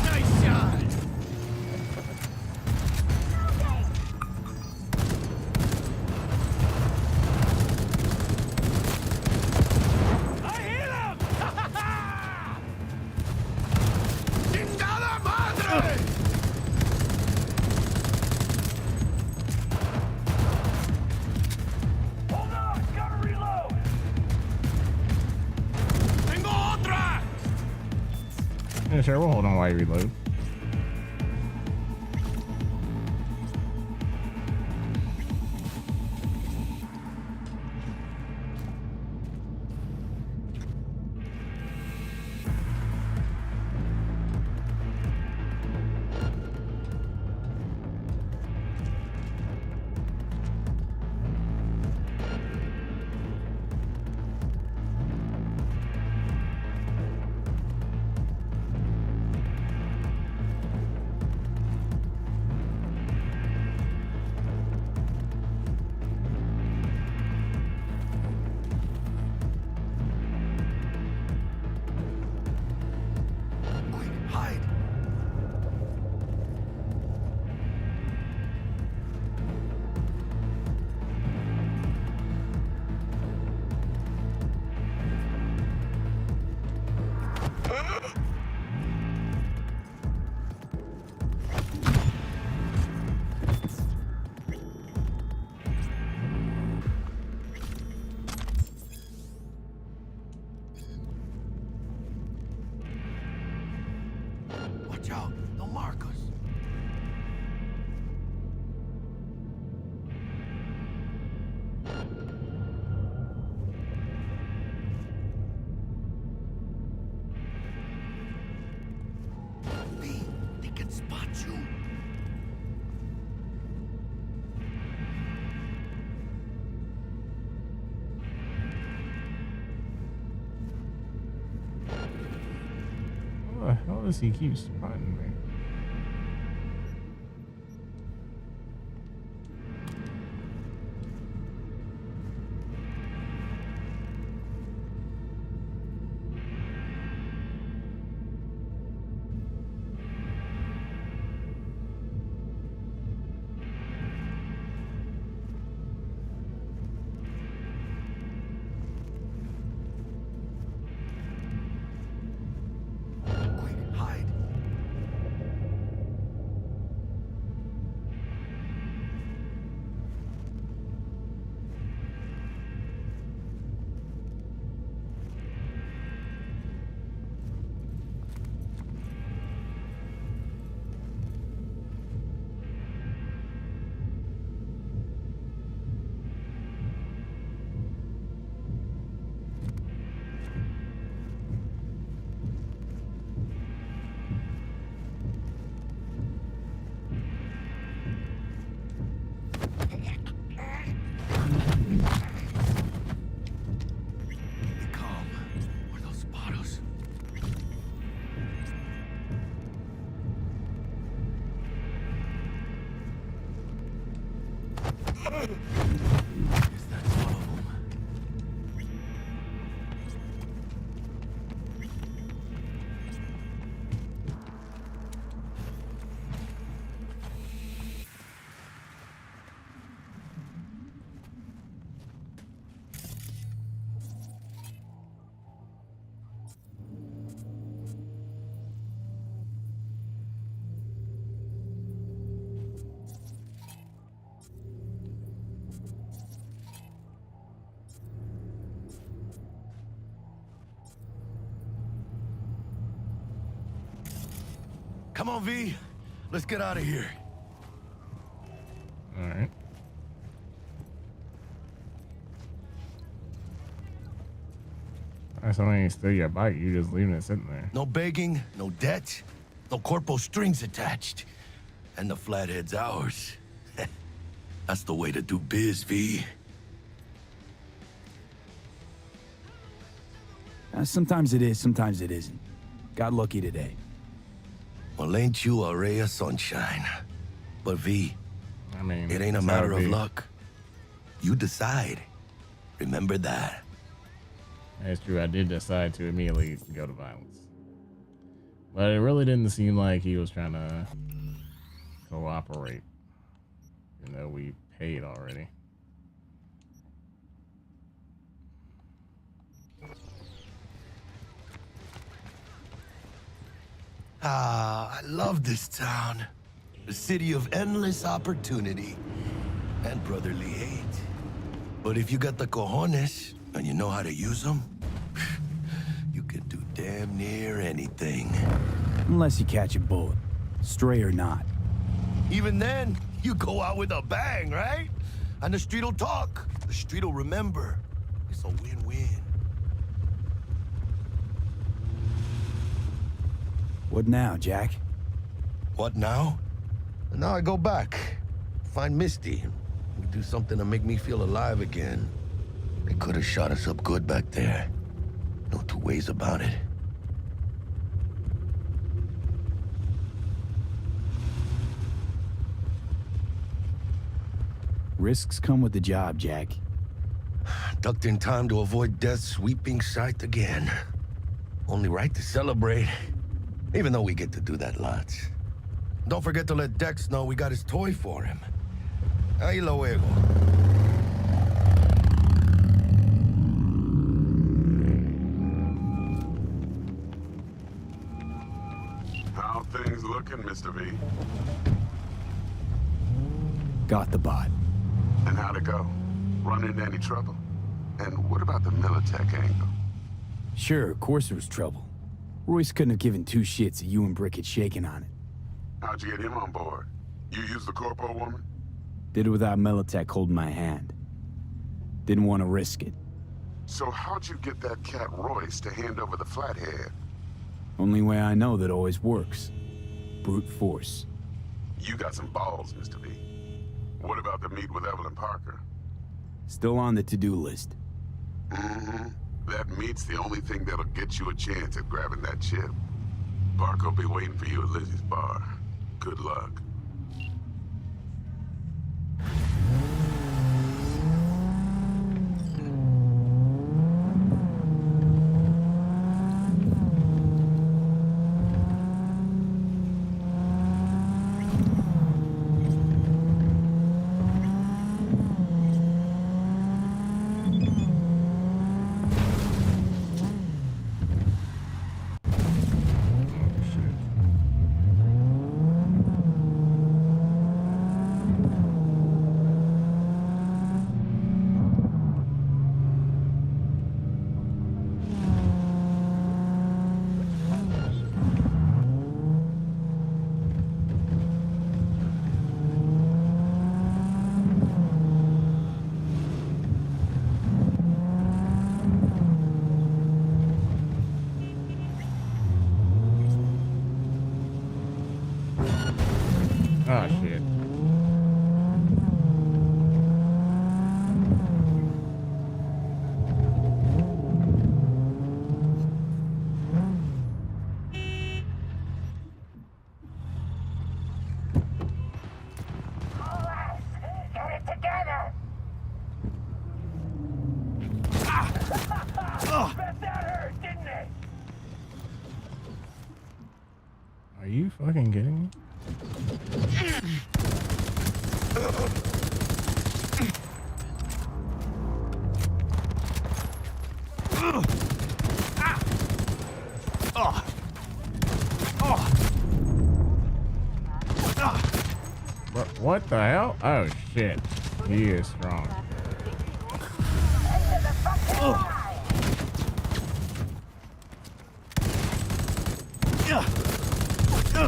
Speaker 2: Nice shot! I hit him! ¡Chingada madre!
Speaker 16: Hold on, gotta reload.
Speaker 2: ¡Tengo otra!
Speaker 1: Yeah, sure, we'll hold on while you reload.
Speaker 2: Hide! Watch out, they'll mark us. B, they can spot you.
Speaker 1: How the hell does he keep spotting me?
Speaker 2: Quick, hide. Be calm, or they'll spot us. Guess that's all of them.
Speaker 3: Come on, V. Let's get out of here.
Speaker 1: All right. That's only steal your bike. You just leaving it sitting there.
Speaker 3: No begging, no debt, no corpo strings attached. And the flathead's ours. That's the way to do biz, V.
Speaker 8: Sometimes it is, sometimes it isn't. Got lucky today.
Speaker 3: Well, ain't you a ray of sunshine? But V,
Speaker 1: I mean,
Speaker 3: it ain't a
Speaker 1: it's
Speaker 3: matter
Speaker 1: how
Speaker 3: of
Speaker 1: it be.
Speaker 3: luck. You decide. Remember that.
Speaker 1: That's true. I did decide to immediately go to violence. But it really didn't seem like he was trying to cooperate. You know, we paid already.
Speaker 3: Ah, I love this town. The city of endless opportunity and brotherly hate. But if you got the cojones and you know how to use them, you can do damn near anything.
Speaker 8: Unless you catch a bullet, stray or not.
Speaker 3: Even then, you go out with a bang, right? And the street'll talk. The street'll remember. It's a win-win.
Speaker 8: What now, Jack?
Speaker 3: What now? Now I go back. Find Misty. We do something to make me feel alive again. They could have shot us up good back there. No two ways about it.
Speaker 8: Risks come with the job, Jack.
Speaker 3: Ducked in time to avoid death's sweeping sight again. Only right to celebrate. Even though we get to do that lots. Don't forget to let Dex know we got his toy for him. Ahí luego.
Speaker 13: How things looking, Mr. V?
Speaker 8: Got the bot.
Speaker 13: And how'd it go? Run into any trouble? And what about the Militech angle?
Speaker 8: Sure, of course there was trouble. Royce couldn't have given two shits that you and Brick had shaken on it.
Speaker 13: How'd you get him on board? You used the corpo woman?
Speaker 8: Did it without Militech holding my hand. Didn't want to risk it.
Speaker 13: So how'd you get that cat Royce to hand over the flathead?
Speaker 8: Only way I know that always works. Brute force.
Speaker 13: You got some balls, Mr. V. What about the meet with Evelyn Parker?
Speaker 8: Still on the to-do list.
Speaker 13: Mm-hmm. That meet's the only thing that'll get you a chance at grabbing that chip. Parker'll be waiting for you at Lizzie's bar. Good luck.
Speaker 1: Oh, shit.
Speaker 16: Get it together! Bet that hurt, didn't it?
Speaker 1: Are you fucking kidding me? What the hell? Oh shit. He is strong.
Speaker 15: Hey,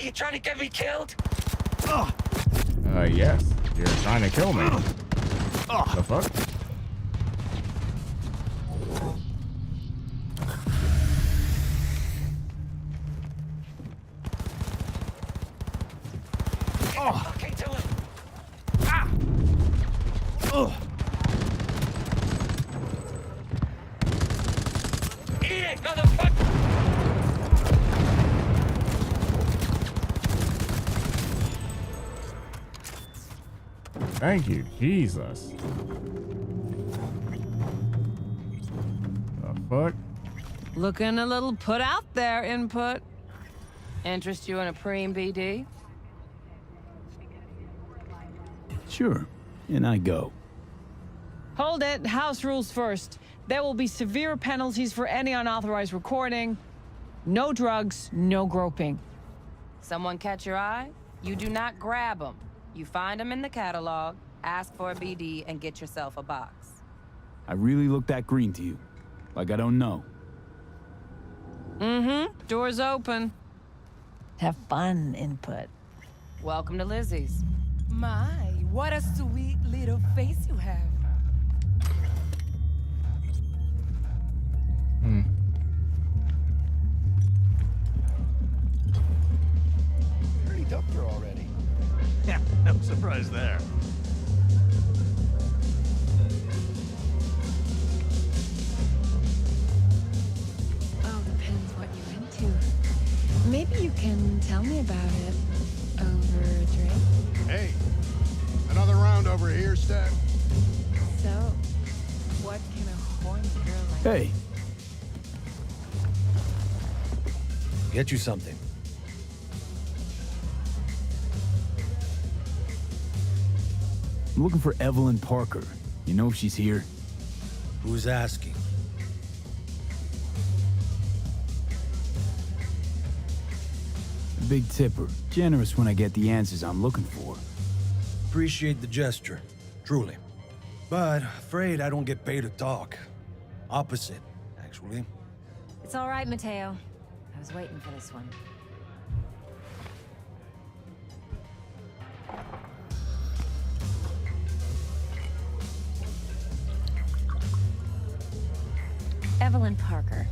Speaker 15: you trying to get me killed?
Speaker 1: Yes. You're trying to kill me. The fuck?
Speaker 15: Okay, to it. Eat it, motherfucker!
Speaker 1: Thank you, Jesus. The fuck?
Speaker 17: Looking a little put out there, Input. Interest you in a preem BD?
Speaker 8: Sure, and I go.
Speaker 17: Hold it. House rules first. There will be severe penalties for any unauthorized recording. No drugs, no groping. Someone catch your eye? You do not grab them. You find them in the catalog, ask for a BD, and get yourself a box.
Speaker 8: I really look that green to you. Like I don't know.
Speaker 17: Mm-hmm. Door's open. Have fun, Input. Welcome to Lizzie's.
Speaker 18: My, what a sweet little face you have.
Speaker 3: Pretty dumped her already.
Speaker 2: Yeah, no surprise there.
Speaker 19: Oh, depends what you're into. Maybe you can tell me about it over a drink.
Speaker 20: Hey, another round over here, Stat.
Speaker 19: So, what can a horny girl like?
Speaker 8: Hey.
Speaker 21: Get you something.
Speaker 8: I'm looking for Evelyn Parker. You know if she's here?
Speaker 21: Who's asking?
Speaker 8: Big tipper. Generous when I get the answers I'm looking for.
Speaker 21: Appreciate the gesture, truly. But afraid I don't get paid to talk. Opposite, actually.
Speaker 10: It's all right, Mateo. I was waiting for this one. Evelyn Parker.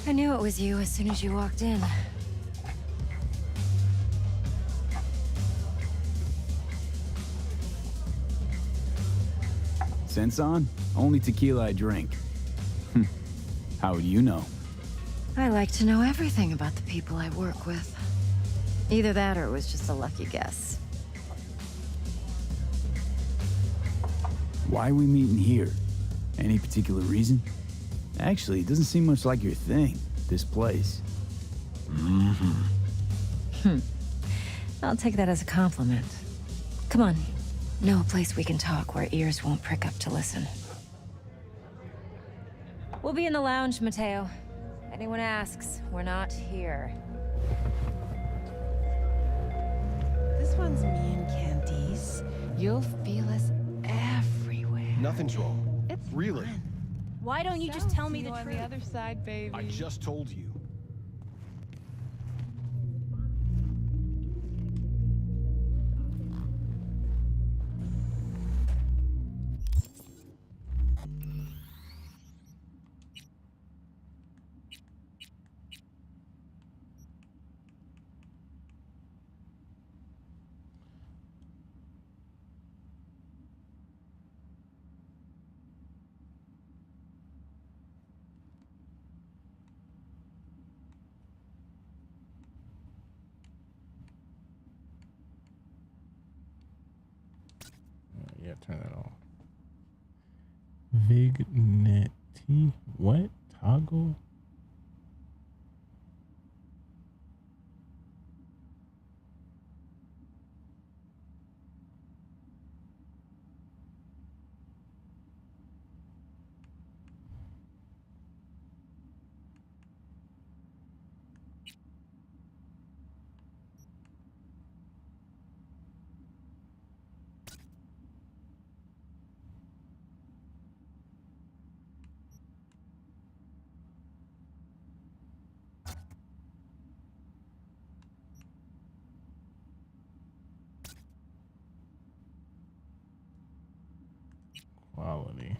Speaker 10: I knew it was you as soon as you walked in.
Speaker 8: Sense on? Only tequila I drink. How would you know?
Speaker 10: I like to know everything about the people I work with. Either that or it was just a lucky guess.
Speaker 8: Why are we meeting here? Any particular reason? Actually, it doesn't seem much like your thing, this place.
Speaker 10: I'll take that as a compliment. Come on. Know a place we can talk where ears won't prick up to listen. We'll be in the lounge, Mateo. Anyone asks, we're not here.
Speaker 18: This one's me and Candice. You'll feel us everywhere.
Speaker 20: Nothing's wrong.
Speaker 18: It's
Speaker 20: really.
Speaker 18: fun.
Speaker 4: Why don't you just tell me the
Speaker 18: on
Speaker 4: truth?
Speaker 18: the other side, baby.
Speaker 20: I just told you.
Speaker 1: Yeah, turn that off. Vignette. What? Toggle? quality.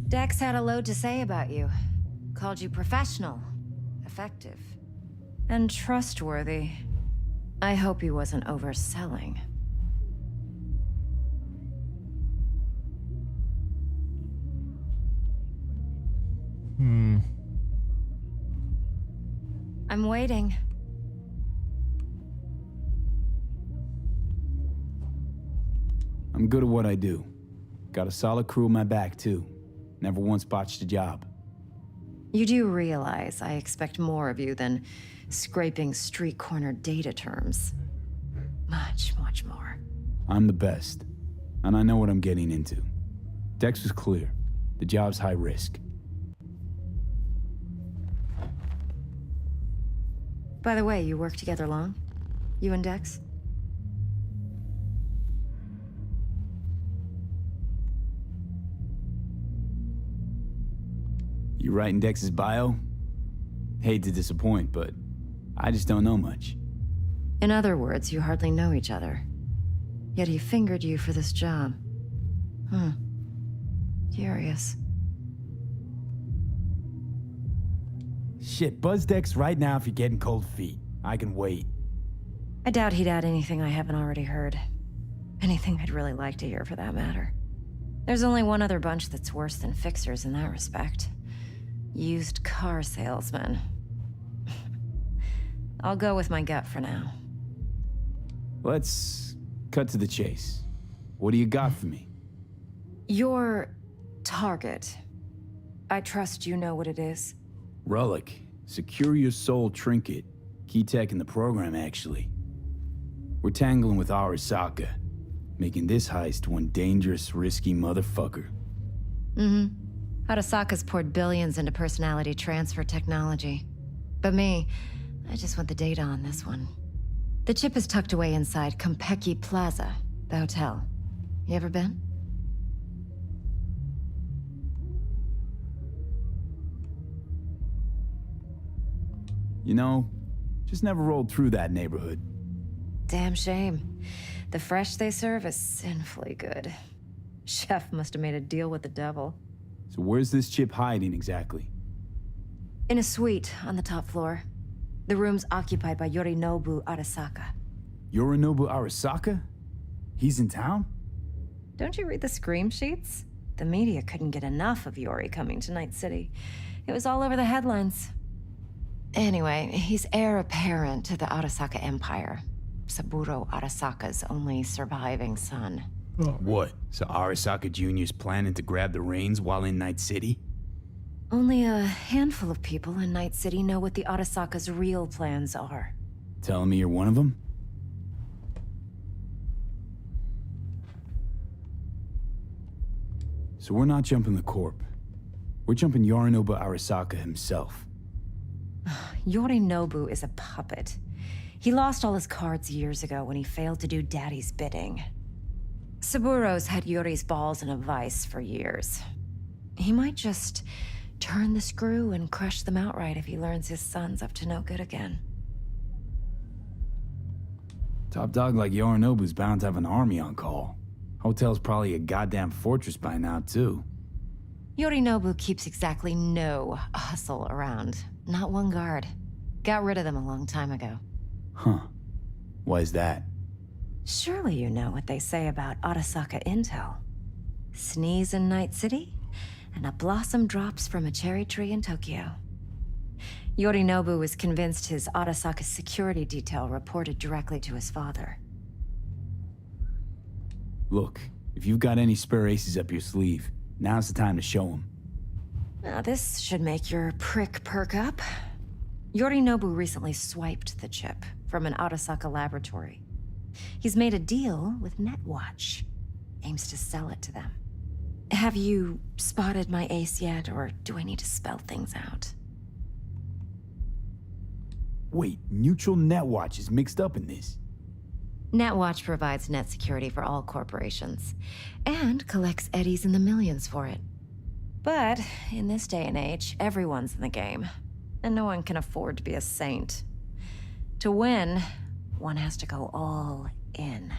Speaker 6: Dex had a load to say about you. Called you professional, effective, and trustworthy. I hope he wasn't overselling. I'm waiting.
Speaker 8: I'm good at what I do. Got a solid crew in my back, too. Never once botched a job.
Speaker 6: You do realize I expect more of you than scraping street corner data terms. Much, much more.
Speaker 8: I'm the best, and I know what I'm getting into. Dex was clear. The job's high risk.
Speaker 6: By the way, you work together long? You and Dex?
Speaker 8: You writing Dex's bio? Hate to disappoint, but I just don't know much.
Speaker 6: In other words, you hardly know each other. Yet he fingered you for this job. Curious.
Speaker 8: Shit, buzz Dex right now if you're getting cold feet. I can wait.
Speaker 6: I doubt he'd add anything I haven't already heard. Anything I'd really like to hear, for that matter. There's only one other bunch that's worse than fixers in that respect. Used car salesmen. I'll go with my gut for now.
Speaker 8: Let's cut to the chase. What do you got for me?
Speaker 6: Your target. I trust you know what it is.
Speaker 8: Relic. Secure your soul trinket. Key tech in the program, actually. We're tangling with Arasaka, making this heist one dangerous, risky motherfucker.
Speaker 6: Arasaka's poured billions into personality transfer technology. But me, I just want the data on this one. The chip is tucked away inside Kompeki Plaza, the hotel. You ever been?
Speaker 8: You know, just never rolled through that neighborhood.
Speaker 6: Damn shame. The fresh they serve is sinfully good. Chef must have made a deal with the devil.
Speaker 8: So where's this chip hiding exactly?
Speaker 6: In a suite on the top floor. The room's occupied by Yorinobu Arasaka.
Speaker 8: Yorinobu Arasaka? He's in town?
Speaker 6: Don't you read the scream sheets? The media couldn't get enough of Yori coming to Night City. It was all over the headlines. Anyway, he's heir apparent to the Arasaka Empire. Saburo Arasaka's only surviving son.
Speaker 8: What? So Arasaka Jr.'s planning to grab the reins while in Night City?
Speaker 6: Only a handful of people in Night City know what the Arasaka's real plans are.
Speaker 8: Telling me you're one of them? So we're not jumping the Corp. We're jumping Yorinobu Arasaka himself.
Speaker 6: Yorinobu is a puppet. He lost all his cards years ago when he failed to do Daddy's bidding. Saburo's had Yori's balls in a vice for years. He might just turn the screw and crush them outright if he learns his son's up to no good again.
Speaker 8: Top dog like Yorinobu's bound to have an army on call. Hotel's probably a goddamn fortress by now, too.
Speaker 6: Yorinobu keeps exactly no hustle around. Not one guard. Got rid of them a long time ago.
Speaker 8: Huh. Why is that?
Speaker 6: Surely you know what they say about Arasaka intel. Sneeze in Night City, and a blossom drops from a cherry tree in Tokyo. Yorinobu was convinced his Arasaka security detail reported directly to his father.
Speaker 8: Look, if you've got any spare aces up your sleeve, now's the time to show them.
Speaker 6: Now this should make your prick perk up. Yorinobu recently swiped the chip from an Arasaka laboratory. He's made a deal with Netwatch. Aims to sell it to them. Have you spotted my ace yet, or do I need to spell things out?
Speaker 8: Wait, Neutral Netwatch is mixed up in this.
Speaker 6: Netwatch provides net security for all corporations, and collects eddies in the millions for it. But in this day and age, everyone's in the game, and no one can afford to be a saint. To win, one has to go all in.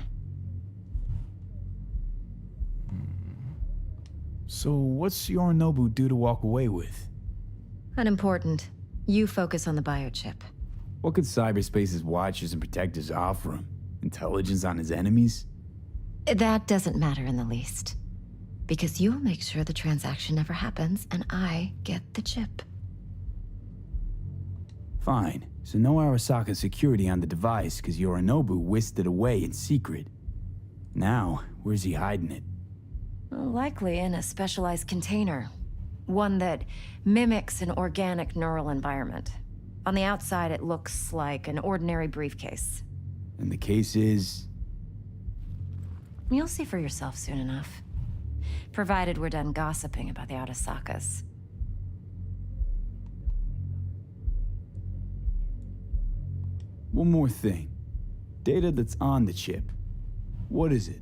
Speaker 8: So what's Yorinobu due to walk away with?
Speaker 6: Unimportant. You focus on the biochip.
Speaker 8: What could cyberspace's watchers and protectors offer him? Intelligence on his enemies?
Speaker 6: That doesn't matter in the least. Because you'll make sure the transaction never happens, and I get the chip.
Speaker 8: Fine. So no Arasaka security on the device, because Yorinobu whisked it away in secret. Now, where's he hiding it?
Speaker 6: Likely in a specialized container. One that mimics an organic neural environment. On the outside, it looks like an ordinary briefcase.
Speaker 8: And the case is...
Speaker 6: You'll see for yourself soon enough. Provided we're done gossiping about the Arasakas.
Speaker 8: One more thing. Data that's on the chip. What is it?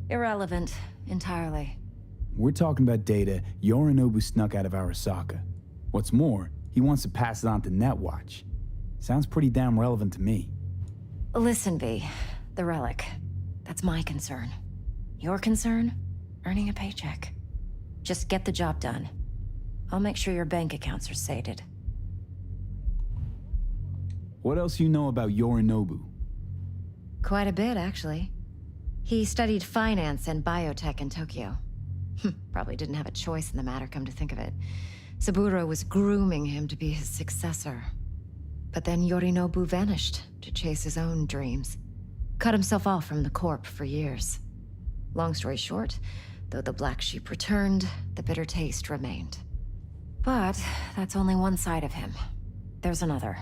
Speaker 6: Irrelevant, entirely.
Speaker 8: We're talking about data Yorinobu snuck out of Arasaka. What's more, he wants to pass it on to Netwatch. Sounds pretty damn relevant to me.
Speaker 6: Listen, V. The relic. That's my concern. Your concern? Earning a paycheck. Just get the job done. I'll make sure your bank accounts are sated.
Speaker 8: What else you know about Yorinobu?
Speaker 6: Quite a bit, actually. He studied finance and biotech in Tokyo. Probably didn't have a choice in the matter, come to think of it. Saburo was grooming him to be his successor. But then Yorinobu vanished to chase his own dreams. Cut himself off from the Corp for years. Long story short, though the black sheep returned, the bitter taste remained. But that's only one side of him. There's another.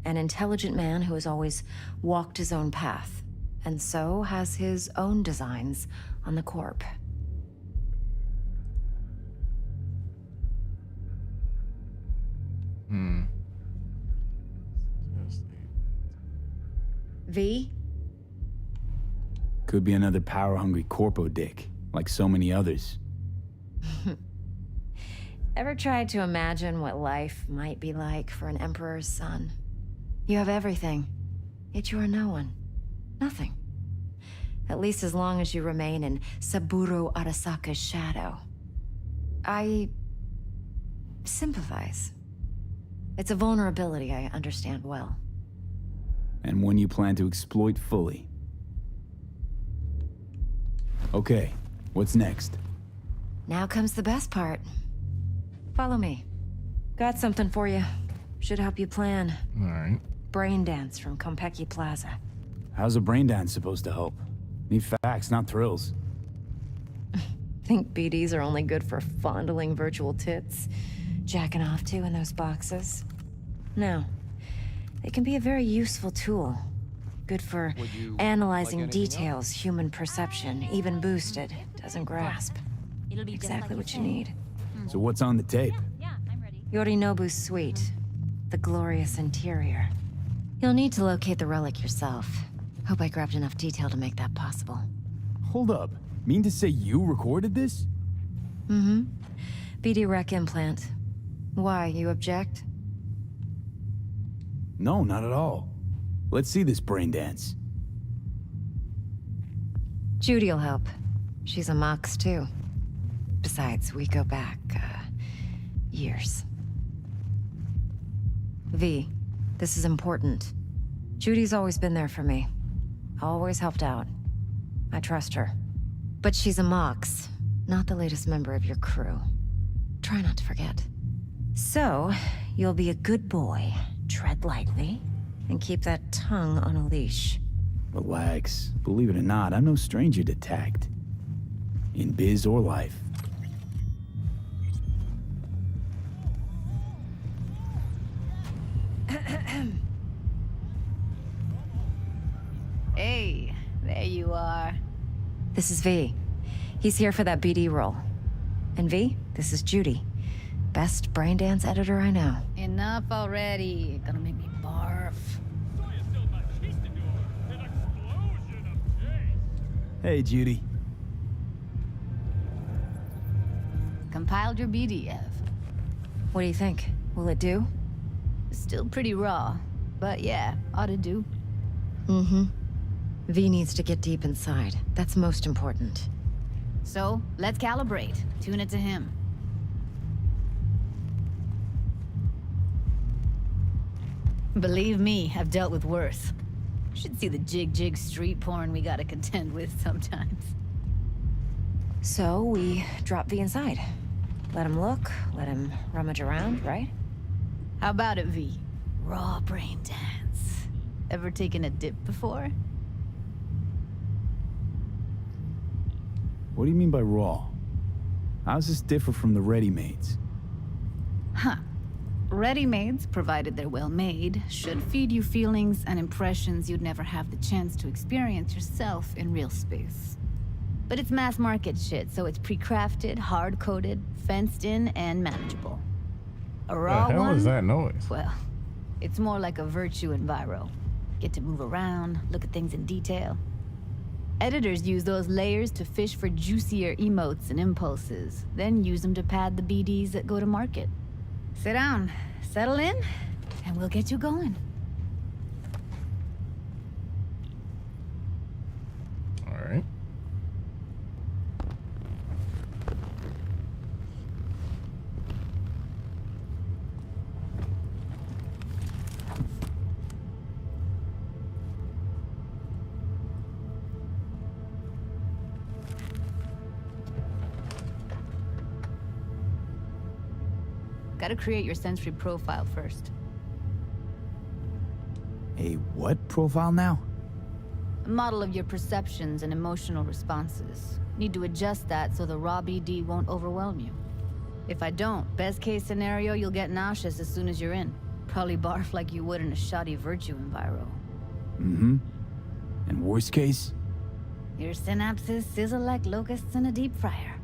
Speaker 6: An intelligent man who has always walked his own path, and so has his own designs on the Corp. V?
Speaker 8: Could be another power-hungry corpo dick, like so many others.
Speaker 6: Ever tried to imagine what life might be like for an emperor's son? You have everything, yet you are no one. Nothing. At least as long as you remain in Saburo Arasaka's shadow. I sympathize. It's a vulnerability I understand well.
Speaker 8: And one you plan to exploit fully. Okay, what's next?
Speaker 6: Now comes the best part. Follow me. Got something for you. Should help you plan.
Speaker 1: All right.
Speaker 6: Brain dance from Konpeki Plaza.
Speaker 8: How's a brain dance supposed to help? Need facts, not thrills.
Speaker 6: Think BDs are only good for fondling virtual tits? Jacking off to in those boxes? No. They can be a very useful tool. Good for analyzing details human perception, even boosted, doesn't grasp. Exactly what you need.
Speaker 8: So what's on the tape?
Speaker 6: Yorinobu's suite. The glorious interior. You'll need to locate the relic yourself. Hope I grabbed enough detail to make that possible.
Speaker 8: Hold up. Mean to say you recorded this?
Speaker 6: Mm-hmm. BD Rec implant. Why, you object?
Speaker 8: No, not at all. Let's see this brain dance.
Speaker 6: Judy'll help. She's a Mox, too. Besides, we go back, years. V, this is important. Judy's always been there for me. Always helped out. I trust her. But she's a Mox, not the latest member of your crew. Try not to forget. So, you'll be a good boy, tread lightly, and keep that tongue on a leash.
Speaker 8: Relax. Believe it or not, I'm no stranger to tact. In biz or life.
Speaker 17: Hey, there you are.
Speaker 6: This is V. He's here for that BD role. And V, this is Judy. Best brain dance editor I know.
Speaker 18: Enough already. Gonna make me barf.
Speaker 8: Hey, Judy.
Speaker 7: Compiled your BDF.
Speaker 6: What do you think? Will it do?
Speaker 7: Still pretty raw, but yeah, ought to do.
Speaker 6: Mm-hmm. V needs to get deep inside. That's most important.
Speaker 7: So, let's calibrate. Tune it to him. Believe me, I've dealt with worse. Should see the jig street porn we gotta contend with sometimes.
Speaker 6: So, we drop V inside. Let him look, let him rummage around, right?
Speaker 7: How about it, V? Raw brain dance. Ever taken a dip before?
Speaker 8: What do you mean by raw? How does this differ from the ready-mades?
Speaker 7: Huh. Ready-mades, provided they're well-made, should feed you feelings and impressions you'd never have the chance to experience yourself in real space. But it's mass-market shit, so it's pre-crafted, hard-coded, fenced-in, and manageable. A raw
Speaker 1: the hell
Speaker 7: one?
Speaker 1: is that noise?
Speaker 7: Well, it's more like a virtue enviro. Get to move around, look at things in detail. Editors use those layers to fish for juicier emotes and impulses, then use them to pad the BDs that go to market. Sit down, settle in, and we'll get you going.
Speaker 1: All right.
Speaker 7: Gotta create your sensory profile first.
Speaker 8: A what profile now?
Speaker 7: A model of your perceptions and emotional responses. Need to adjust that so the raw BD won't overwhelm you. If I don't, best case scenario, you'll get nauseous as soon as you're in. Probably barf like you would in a shoddy virtue enviro.
Speaker 8: Mm-hmm. And worst case?
Speaker 7: Your synapses sizzle like locusts in a deep fryer.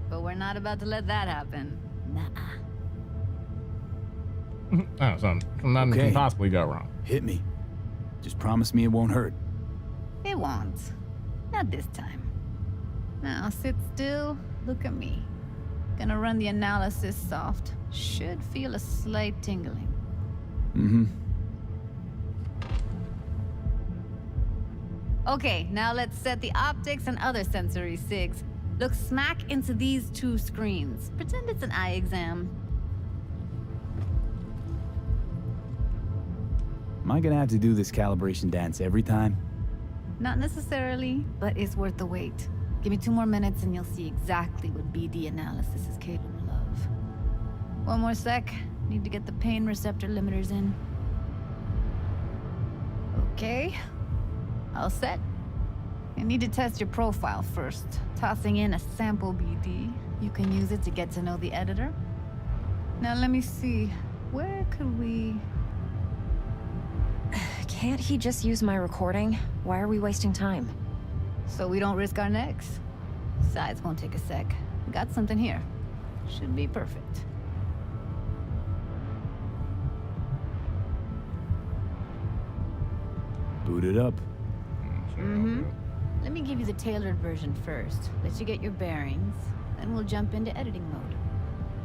Speaker 7: But we're not about to let that happen. Nuh-uh.
Speaker 1: Oh, so nothing can possibly go wrong.
Speaker 8: Hit me. Just promise me it won't hurt.
Speaker 7: It won't. Not this time. Now sit still, look at me. Gonna run the analysis soft. Should feel a slight tingling.
Speaker 8: Mm-hmm.
Speaker 7: Okay, now let's set the optics and other sensory sigs. Look smack into these two screens. Pretend it's an eye exam.
Speaker 8: Am I gonna have to do this calibration dance every time?
Speaker 7: Not necessarily, but it's worth the wait. Give me 2 more minutes and you'll see exactly what BD analysis is capable of. 1 more sec. Need to get the pain receptor limiters in. Okay. All set. You need to test your profile first. Tossing in a sample BD. You can use it to get to know the editor. Now let me see. Where could we...
Speaker 6: Can't he just use my recording? Why are we wasting time?
Speaker 7: So we don't risk our necks. Besides, won't take a sec. Got something here. Should be perfect.
Speaker 8: Boot it up.
Speaker 7: Mm-hmm. Let me give you the tailored version first. Let you get your bearings. Then we'll jump into editing mode.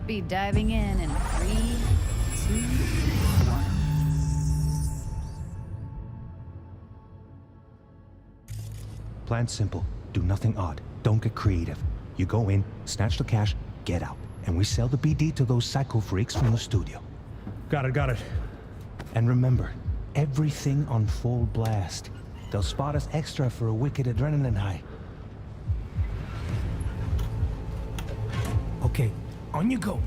Speaker 7: Be diving in 3, 2, 1.
Speaker 22: Plan simple. Do nothing odd. Don't get creative. You go in, snatch the cash, get out. And we sell the BD to those psycho freaks from the studio.
Speaker 21: Got it.
Speaker 22: And remember, everything on full blast. They'll spot us extra for a wicked adrenaline high. Okay, on you go.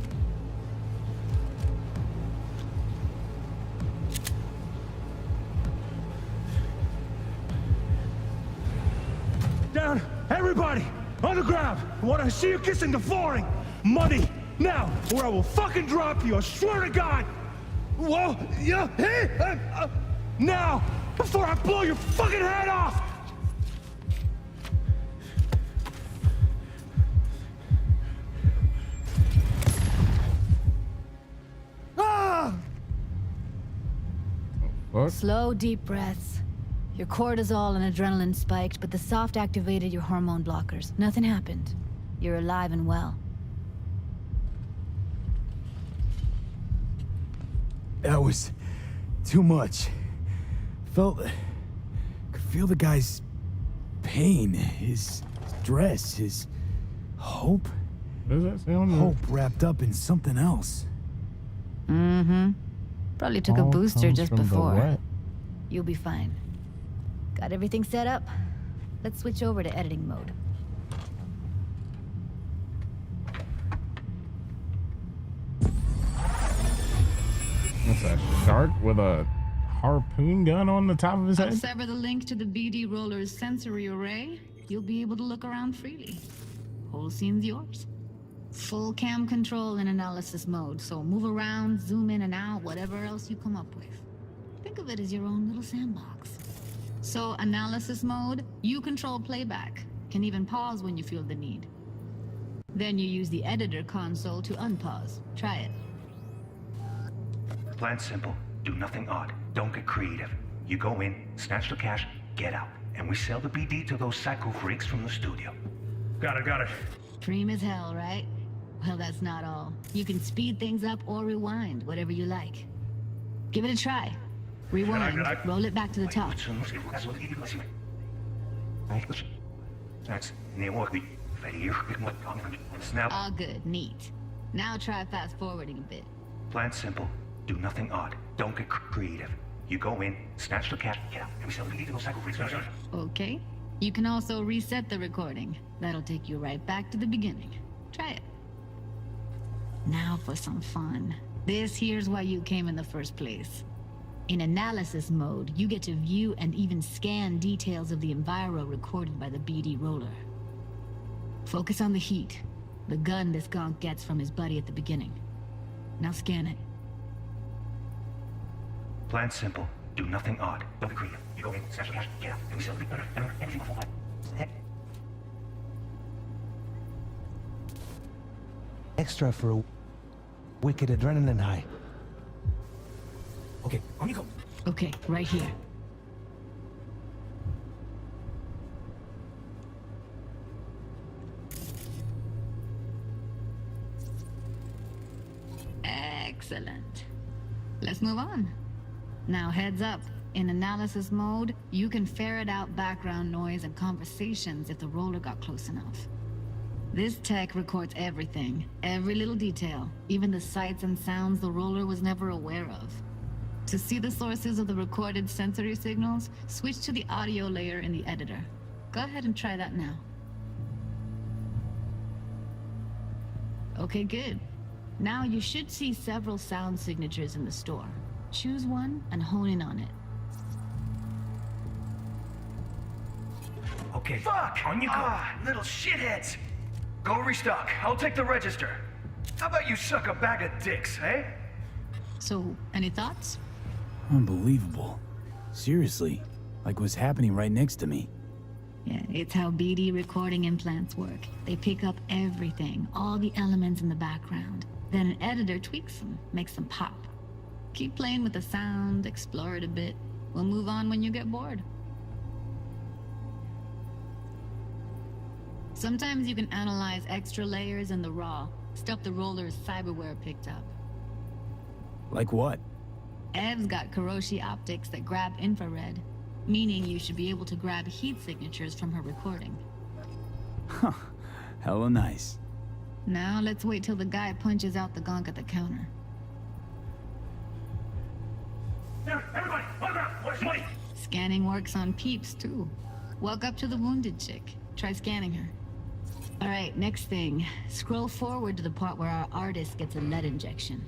Speaker 16: Down! Everybody! On the ground! I want to see you kissing the flooring! Money! Now! Or I will fucking drop you! I swear to God! Whoa! Yeah! Hey! Now! Before I blow your fucking head off!
Speaker 7: Slow, deep breaths. Your cortisol and adrenaline spiked, but the soft activated your hormone blockers. Nothing happened. You're alive and well.
Speaker 8: That was too much. Could feel the guy's pain, his stress, his hope.
Speaker 1: What does that sound like?
Speaker 8: Hope wrapped up in something else.
Speaker 7: Mm-hmm. Probably took a
Speaker 1: All
Speaker 7: booster
Speaker 1: comes
Speaker 7: just
Speaker 1: from the
Speaker 7: before.
Speaker 1: what?
Speaker 7: You'll be fine. Got everything set up? Let's switch over to editing mode.
Speaker 1: What's that? Shark with a harpoon gun on the top of his
Speaker 7: I'll
Speaker 1: head?
Speaker 7: sever the link to the BD Roller's sensory array. You'll be able to look around freely. Whole scene's yours. Full cam control in analysis mode, so move around, zoom in and out, whatever else you come up with. Think of it as your own little sandbox. So, analysis mode, you control playback. Can even pause when you feel the need. Then you use the editor console to unpause. Try it.
Speaker 22: Plan simple. Do nothing odd. Don't get creative. You go in, snatch the cash, get out. And we sell the BD to those psycho freaks from the studio.
Speaker 16: Got it.
Speaker 7: Preem as hell, right? Well, that's not all. You can speed things up or rewind, whatever you like. Give it a try. Rewind, roll it back to the top. All good, neat. Now try fast forwarding a bit.
Speaker 22: Plan simple. Do nothing odd. Don't get creative. You go in, snatch the cash, get out. And we sell the BD to those psycho freaks.
Speaker 7: Okay. You can also reset the recording. That'll take you right back to the beginning. Try it. Now for some fun. This here's why you came in the first place. In analysis mode, you get to view and even scan details of the enviro recorded by the BD roller. Focus on the heat, the gun this gonk gets from his buddy at the beginning. Now scan it.
Speaker 22: Plan simple. Do nothing odd. Don't be creative. You go in, snatch the cash, get out. And we sell the BD and anything before that. Extra for a wicked adrenaline high.
Speaker 8: Okay, on you go.
Speaker 7: Okay, right here. Excellent. Let's move on. Now heads up. In analysis mode, you can ferret out background noise and conversations if the roller got close enough. This tech records everything, every little detail, even the sights and sounds the roller was never aware of. To see the sources of the recorded sensory signals, switch to the audio layer in the editor. Go ahead and try that now. Okay, good. Now you should see several sound signatures in the store. Choose one and hone in on it.
Speaker 9: Okay. Fuck! On you go. Little shitheads! Go restock. I'll take the register. How about you suck a bag of dicks, eh?
Speaker 7: So, any thoughts?
Speaker 8: Unbelievable. Seriously, like what's happening right next to me.
Speaker 7: Yeah, it's how BD recording implants work. They pick up everything, all the elements in the background. Then an editor tweaks them, makes them pop. Keep playing with the sound, explore it a bit. We'll move on when you get bored. Sometimes you can analyze extra layers in the raw, stuff the roller's cyberware picked up.
Speaker 8: Like what?
Speaker 7: Ev's got Kiroshi optics that grab infrared, meaning you should be able to grab heat signatures from her recording.
Speaker 8: Huh. Hella nice.
Speaker 7: Now let's wait till the guy punches out the gonk at the counter.
Speaker 9: Everybody, on the ground. Where's money?
Speaker 7: Scanning works on peeps, too. Walk up to the wounded chick. Try scanning her. All right, next thing. Scroll forward to the part where our artist gets a lead injection.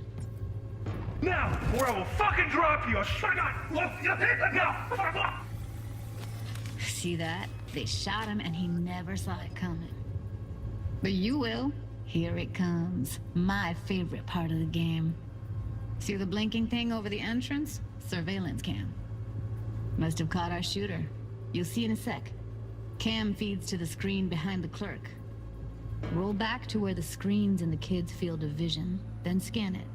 Speaker 9: Now, or I will fucking drop you! Shut up! Now!
Speaker 7: See that? They shot him and he never saw it coming. But you will. Here it comes. My favorite part of the game. See the blinking thing over the entrance? Surveillance cam. Must have caught our shooter. You'll see in a sec. Cam feeds to the screen behind the clerk. Roll back to where the screen's in the kid's field of vision, then scan it.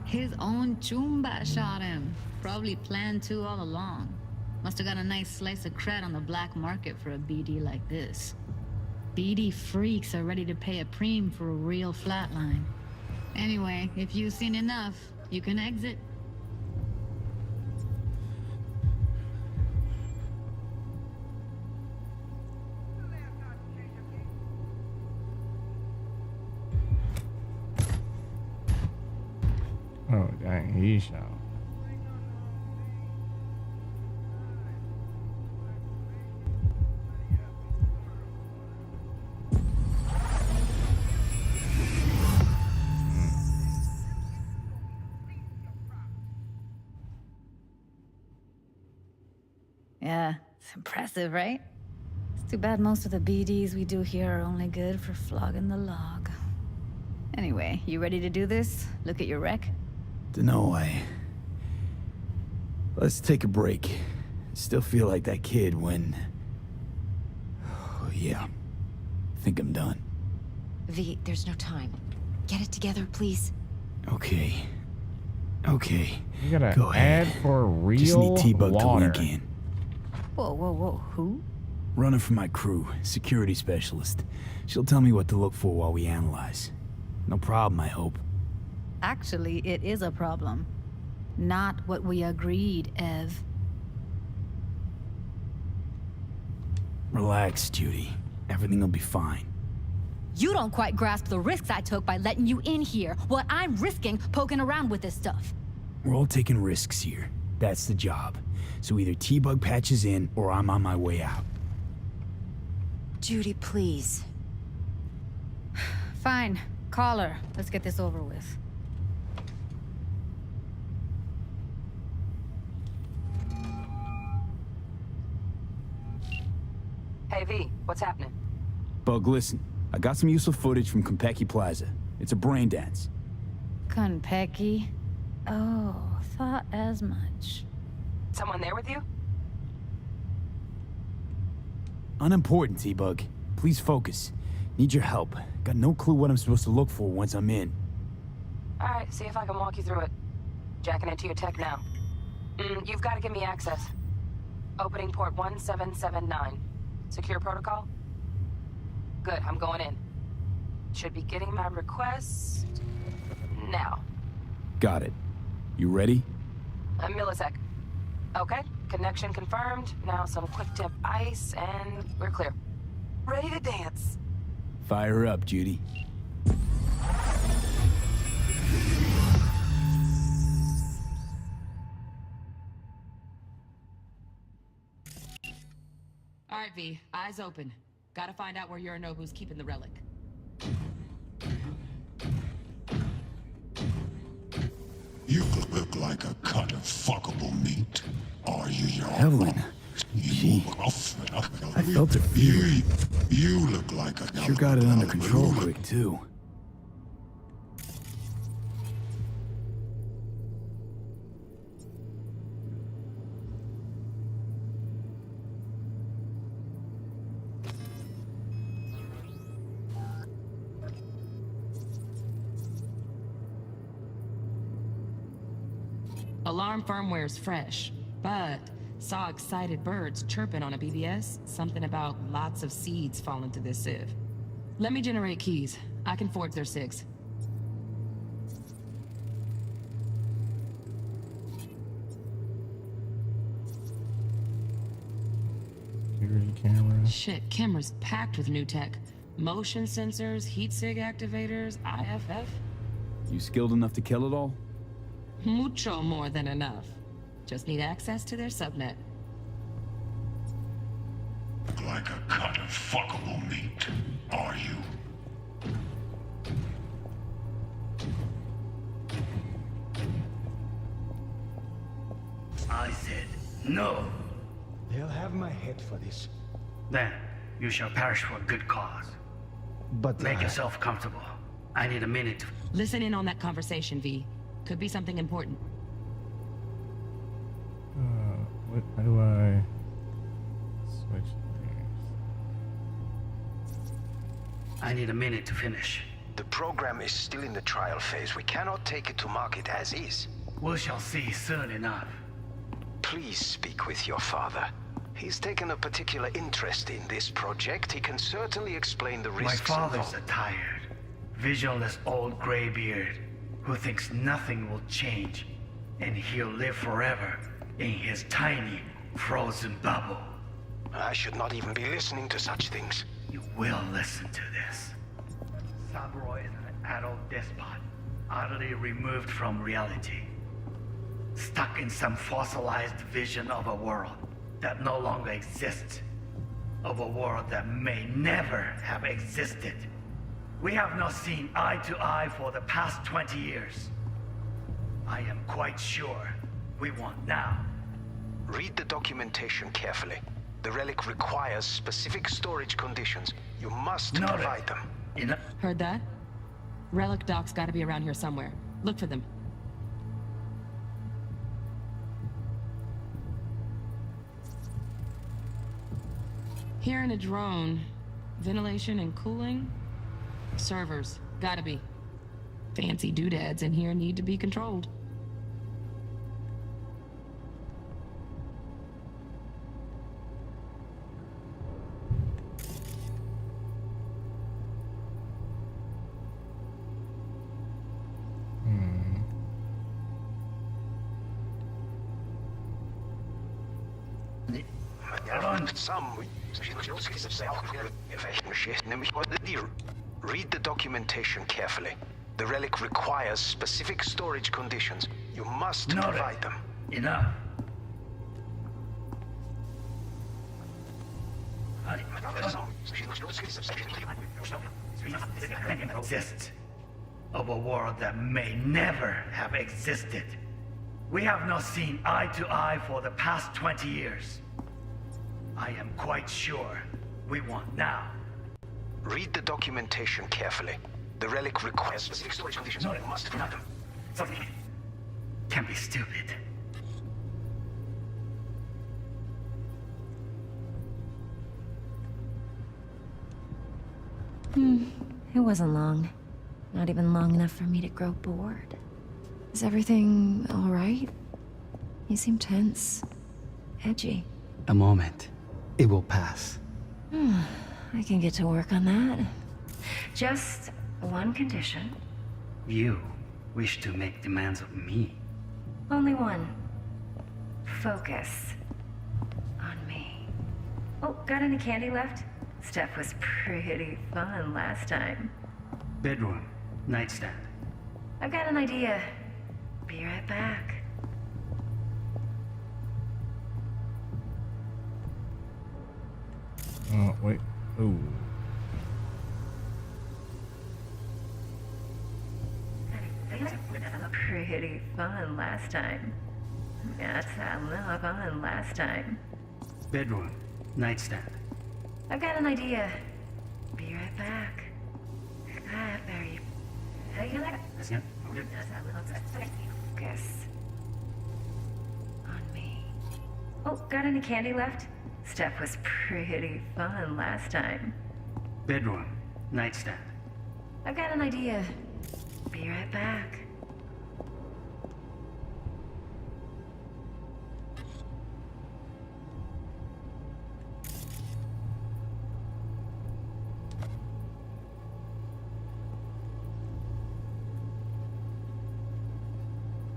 Speaker 7: His own Chumba shot him. Probably planned to all along. Must have got a nice slice of cred on the black market for a BD like this. BD freaks are ready to pay a preem for a real flatline. Anyway, if you've seen enough, you can exit.
Speaker 1: Oh, dang, he shot.
Speaker 7: Yeah, it's impressive, right? It's too bad most of the BDs we do here are only good for flogging the log. Anyway, you ready to do this? Look at your wreck?
Speaker 8: Dunno, let's take a break. Still feel like that kid when... Oh, yeah. Think I'm done.
Speaker 6: V, there's no time. Get it together, please.
Speaker 8: Okay. Okay.
Speaker 1: You gotta
Speaker 8: Go ahead.
Speaker 1: add for real
Speaker 8: Just need T-Bug to
Speaker 1: water.
Speaker 8: link in.
Speaker 7: Whoa, whoa, whoa, who?
Speaker 8: Runner for my crew, security specialist. She'll tell me what to look for while we analyze. No problem, I hope.
Speaker 7: Actually, it is a problem. Not what we agreed, Ev.
Speaker 8: Relax, Judy. Everything will be fine.
Speaker 11: You don't quite grasp the risks I took by letting you in here. What I'm risking poking around with this stuff.
Speaker 8: We're all taking risks here. That's the job. So either T-Bug patches in, or I'm on my way out.
Speaker 6: Judy, please.
Speaker 7: Fine. Call her. Let's get this over with.
Speaker 14: Hey, V, what's happening?
Speaker 8: Bug, listen. I got some useful footage from Konpeki Plaza. It's a brain dance.
Speaker 7: Konpeki? Oh, thought as much.
Speaker 14: Someone there with you?
Speaker 8: Unimportant, T-Bug. Please focus. Need your help. Got no clue what I'm supposed to look for once I'm in.
Speaker 14: Alright, see if I can walk you through it. Jacking into your tech now. You've got to give me access. Opening port 1779. Secure protocol? Good, I'm going in. Should be getting my request... now.
Speaker 8: Got it. You ready?
Speaker 14: A millisec. Okay, connection confirmed. Now some quick tip ice, and we're clear. Ready to dance.
Speaker 8: Fire up, Judy.
Speaker 14: All right, V, eyes open. Gotta find out where Yorinobu's keeping the relic.
Speaker 12: You look like a cut of fuckable meat. Are you your
Speaker 8: Evelyn. She... I felt her fear.
Speaker 12: You look like a...
Speaker 8: Sure got it under control quick, too.
Speaker 14: Alarm firmware's fresh, but saw excited birds chirping on a BBS. Something about lots of seeds falling to this sieve. Let me generate keys. I can forge their SIGs.
Speaker 1: Security camera.
Speaker 14: Shit, camera's packed with new tech. Motion sensors, heat sig activators, IFF.
Speaker 8: You skilled enough to kill it all?
Speaker 14: Mucho more than enough. Just need access to their subnet.
Speaker 12: Like a cut of fuckable meat. Are you?
Speaker 23: I said no.
Speaker 16: They'll have my head for this.
Speaker 23: Then you shall perish for a good cause.
Speaker 16: But
Speaker 23: make yourself comfortable. I need a minute to...
Speaker 14: Listen in on that conversation, V. Could be something important.
Speaker 1: How do I switch layers?
Speaker 23: I need a minute to finish.
Speaker 5: The program is still in the trial phase. We cannot take it to market as is.
Speaker 23: We shall see soon enough.
Speaker 5: Please speak with your father. He's taken a particular interest in this project. He can certainly explain the risks
Speaker 23: My father's
Speaker 5: involved.
Speaker 23: a tired, visionless old graybeard who thinks nothing will change, and he'll live forever in his tiny, frozen bubble.
Speaker 5: I should not even be listening to such things.
Speaker 23: You will listen to this. Saburo is an adult despot, utterly removed from reality. Stuck in some fossilized vision of a world that no longer exists. Of a world that may never have existed. We have not seen eye to eye for the past 20 years. I am quite sure we want now.
Speaker 5: Read the documentation carefully. The relic requires specific storage conditions. You must provide them.
Speaker 14: Heard that? Relic doc's gotta be around here somewhere. Look for them. Here in a drone. Ventilation and cooling? Servers. Gotta be. Fancy doodads in here need to be controlled.
Speaker 5: Read the documentation carefully. The relic requires specific storage conditions. You must provide them.
Speaker 23: Enough. Exists of a world that may never have existed. We have not seen eye to eye for the past 20 years. I am quite sure we want now.
Speaker 5: Read the documentation carefully. The relic requires specific storage conditions. You must provide them.
Speaker 23: Something can be stupid.
Speaker 6: It wasn't long. Not even long enough for me to grow bored. Is everything all right? You seem tense. Edgy.
Speaker 13: A moment. It will pass.
Speaker 6: I can get to work on that. Just one condition.
Speaker 23: You wish to make demands of me.
Speaker 6: Only one. Focus. On me. Oh, got any candy left? Stuff was pretty fun last time.
Speaker 23: Bedroom, nightstand.
Speaker 6: I've got an idea. Be right back.
Speaker 1: Oh, wait. Ooh.
Speaker 6: Pretty fun last time. That's a little fun last time.
Speaker 23: Bedroom, nightstand.
Speaker 6: I've got an idea. Be right back. Very. Focus. On me. Oh, got any candy left? Stuff was pretty fun last time.
Speaker 23: Bedroom, nightstand.
Speaker 6: I've got an idea. Be right back.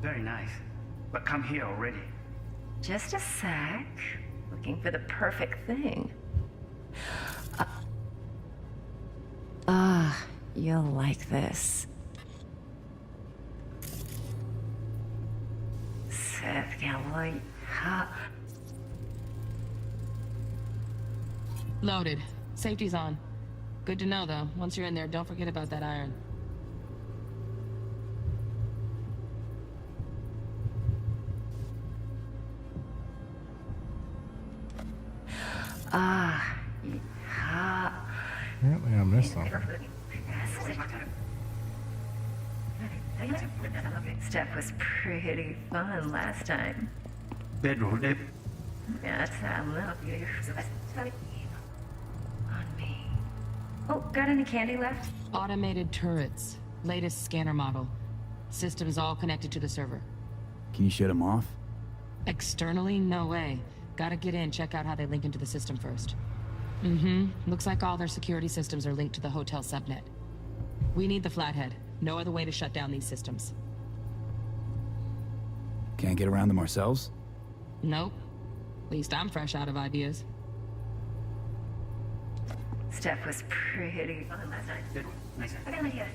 Speaker 23: Very nice. But come here already.
Speaker 6: Just a sec. Looking for the perfect thing. You'll like this. Seth,
Speaker 14: Loaded. Safety's on. Good to know, though. Once you're in there, don't forget about that iron.
Speaker 1: Apparently I missed something.
Speaker 6: Stuff was pretty fun last time.
Speaker 23: Bedroom,
Speaker 6: That's a little on me. Oh, got any candy left?
Speaker 14: Automated turrets. Latest scanner model. Systems all connected to the server.
Speaker 8: Can you shut them off?
Speaker 14: Externally, no way. Gotta get in, check out how they link into the system first. Looks like all their security systems are linked to the hotel subnet. We need the Flathead. No other way to shut down these systems.
Speaker 8: Can't get around them ourselves?
Speaker 14: Nope. At least I'm fresh out of ideas.
Speaker 6: Steph was pretty fun last night.
Speaker 9: Good. Nice.
Speaker 6: I got an idea.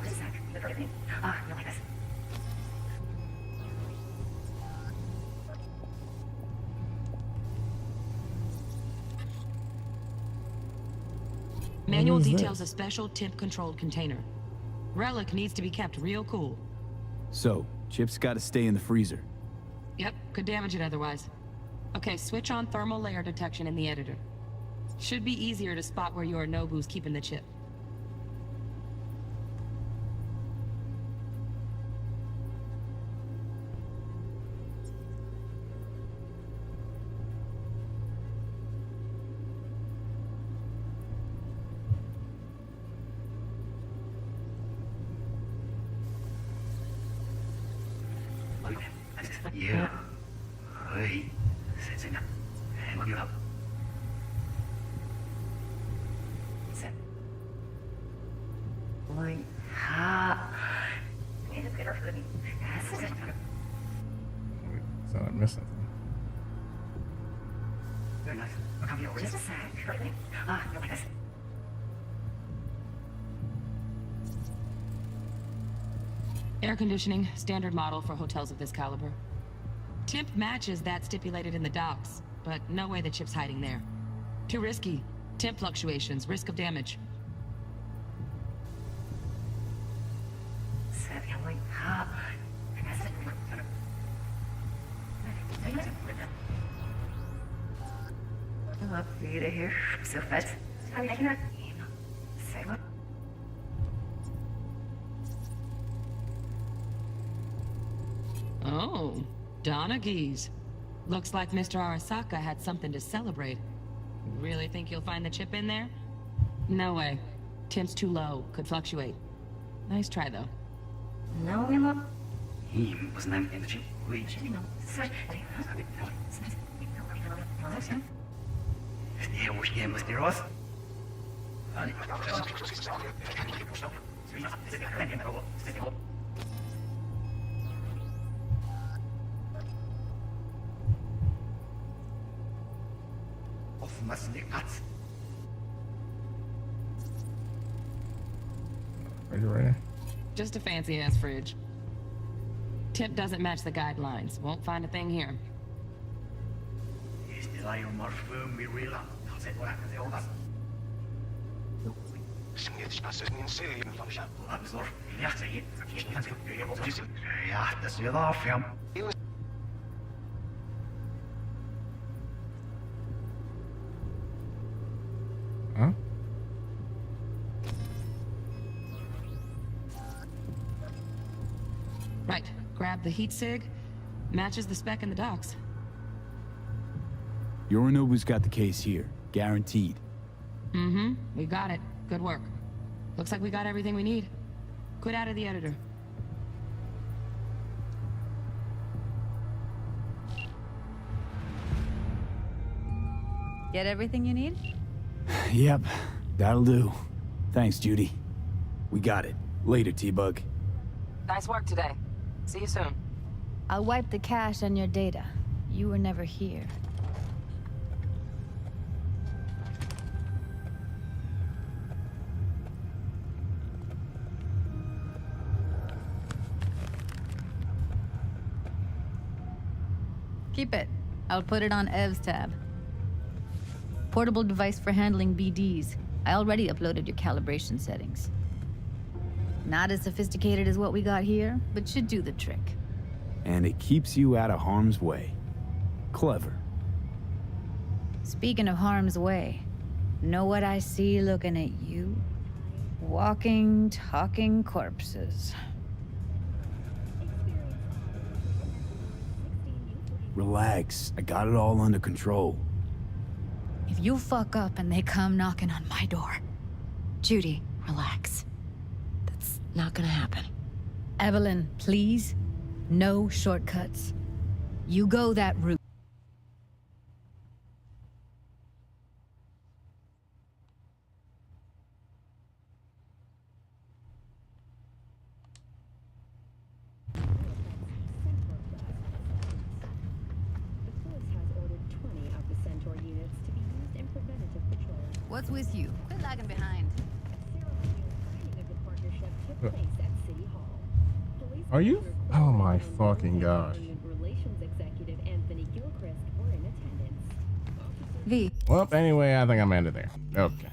Speaker 6: Just a sec. The first thing. Ah, you like this.
Speaker 14: Manual
Speaker 1: What is
Speaker 14: details
Speaker 1: this?
Speaker 14: a special temp-controlled container. Relic needs to be kept real cool.
Speaker 8: So, chips gotta stay in the freezer.
Speaker 14: Yep, could damage it otherwise. Okay, switch on thermal layer detection in the editor. Should be easier to spot where Yorinobu's keeping the chip.
Speaker 23: Yeah. Hey. Sit in. Look it up.
Speaker 6: Sit. Like, ha. Made it better for me.
Speaker 1: So I missed something.
Speaker 23: Very nice. I'll come here.
Speaker 6: Just a sec. Ah, you like this.
Speaker 14: Air conditioning, standard model for hotels of this caliber. Temp matches that stipulated in the docs, but no way the chip's hiding there. Too risky. Temp fluctuations, risk of damage.
Speaker 6: Like, ha. I'm up for you to hear. So fast. I cannot. Say what?
Speaker 14: Oh, Donaghys. Looks like Mr. Arasaka had something to celebrate. Really think you'll find the chip in there? No way. Temp's too low. Could fluctuate. Nice try, though.
Speaker 6: No, we love.
Speaker 23: He was named in the chip. We. Yeah, Mr. Ross.
Speaker 1: Refrigerator.
Speaker 14: Just a fancy-ass fridge. Temp doesn't match the guidelines. Won't find a thing here.
Speaker 1: Huh?
Speaker 14: Right. Grab the heat sig. Matches the spec in the docs.
Speaker 8: Yorinobu's got the case here. Guaranteed.
Speaker 14: We got it. Good work. Looks like we got everything we need. Quit out of the editor.
Speaker 11: Get everything you need?
Speaker 8: Yep, that'll do. Thanks, Judy. We got it. Later, T-Bug.
Speaker 14: Nice work today. See you soon.
Speaker 7: I'll wipe the cache on your data. You were never here.
Speaker 11: Keep it. I'll put it on Ev's tab. Portable device for handling BDs. I already uploaded your calibration settings. Not as sophisticated as what we got here, but should do the trick.
Speaker 8: And it keeps you out of harm's way. Clever.
Speaker 7: Speaking of harm's way, know what I see looking at you? Walking, talking corpses.
Speaker 8: Relax. I got it all under control.
Speaker 7: If you fuck up and they come knocking on my door.
Speaker 6: Judy, relax. That's not gonna happen.
Speaker 7: Evelyn, please. No shortcuts. You go that route. What's with you? Quit lagging behind.
Speaker 1: Are you? Oh my fucking gosh.
Speaker 6: V.
Speaker 1: Well, anyway, I think I'm ended there. Okay.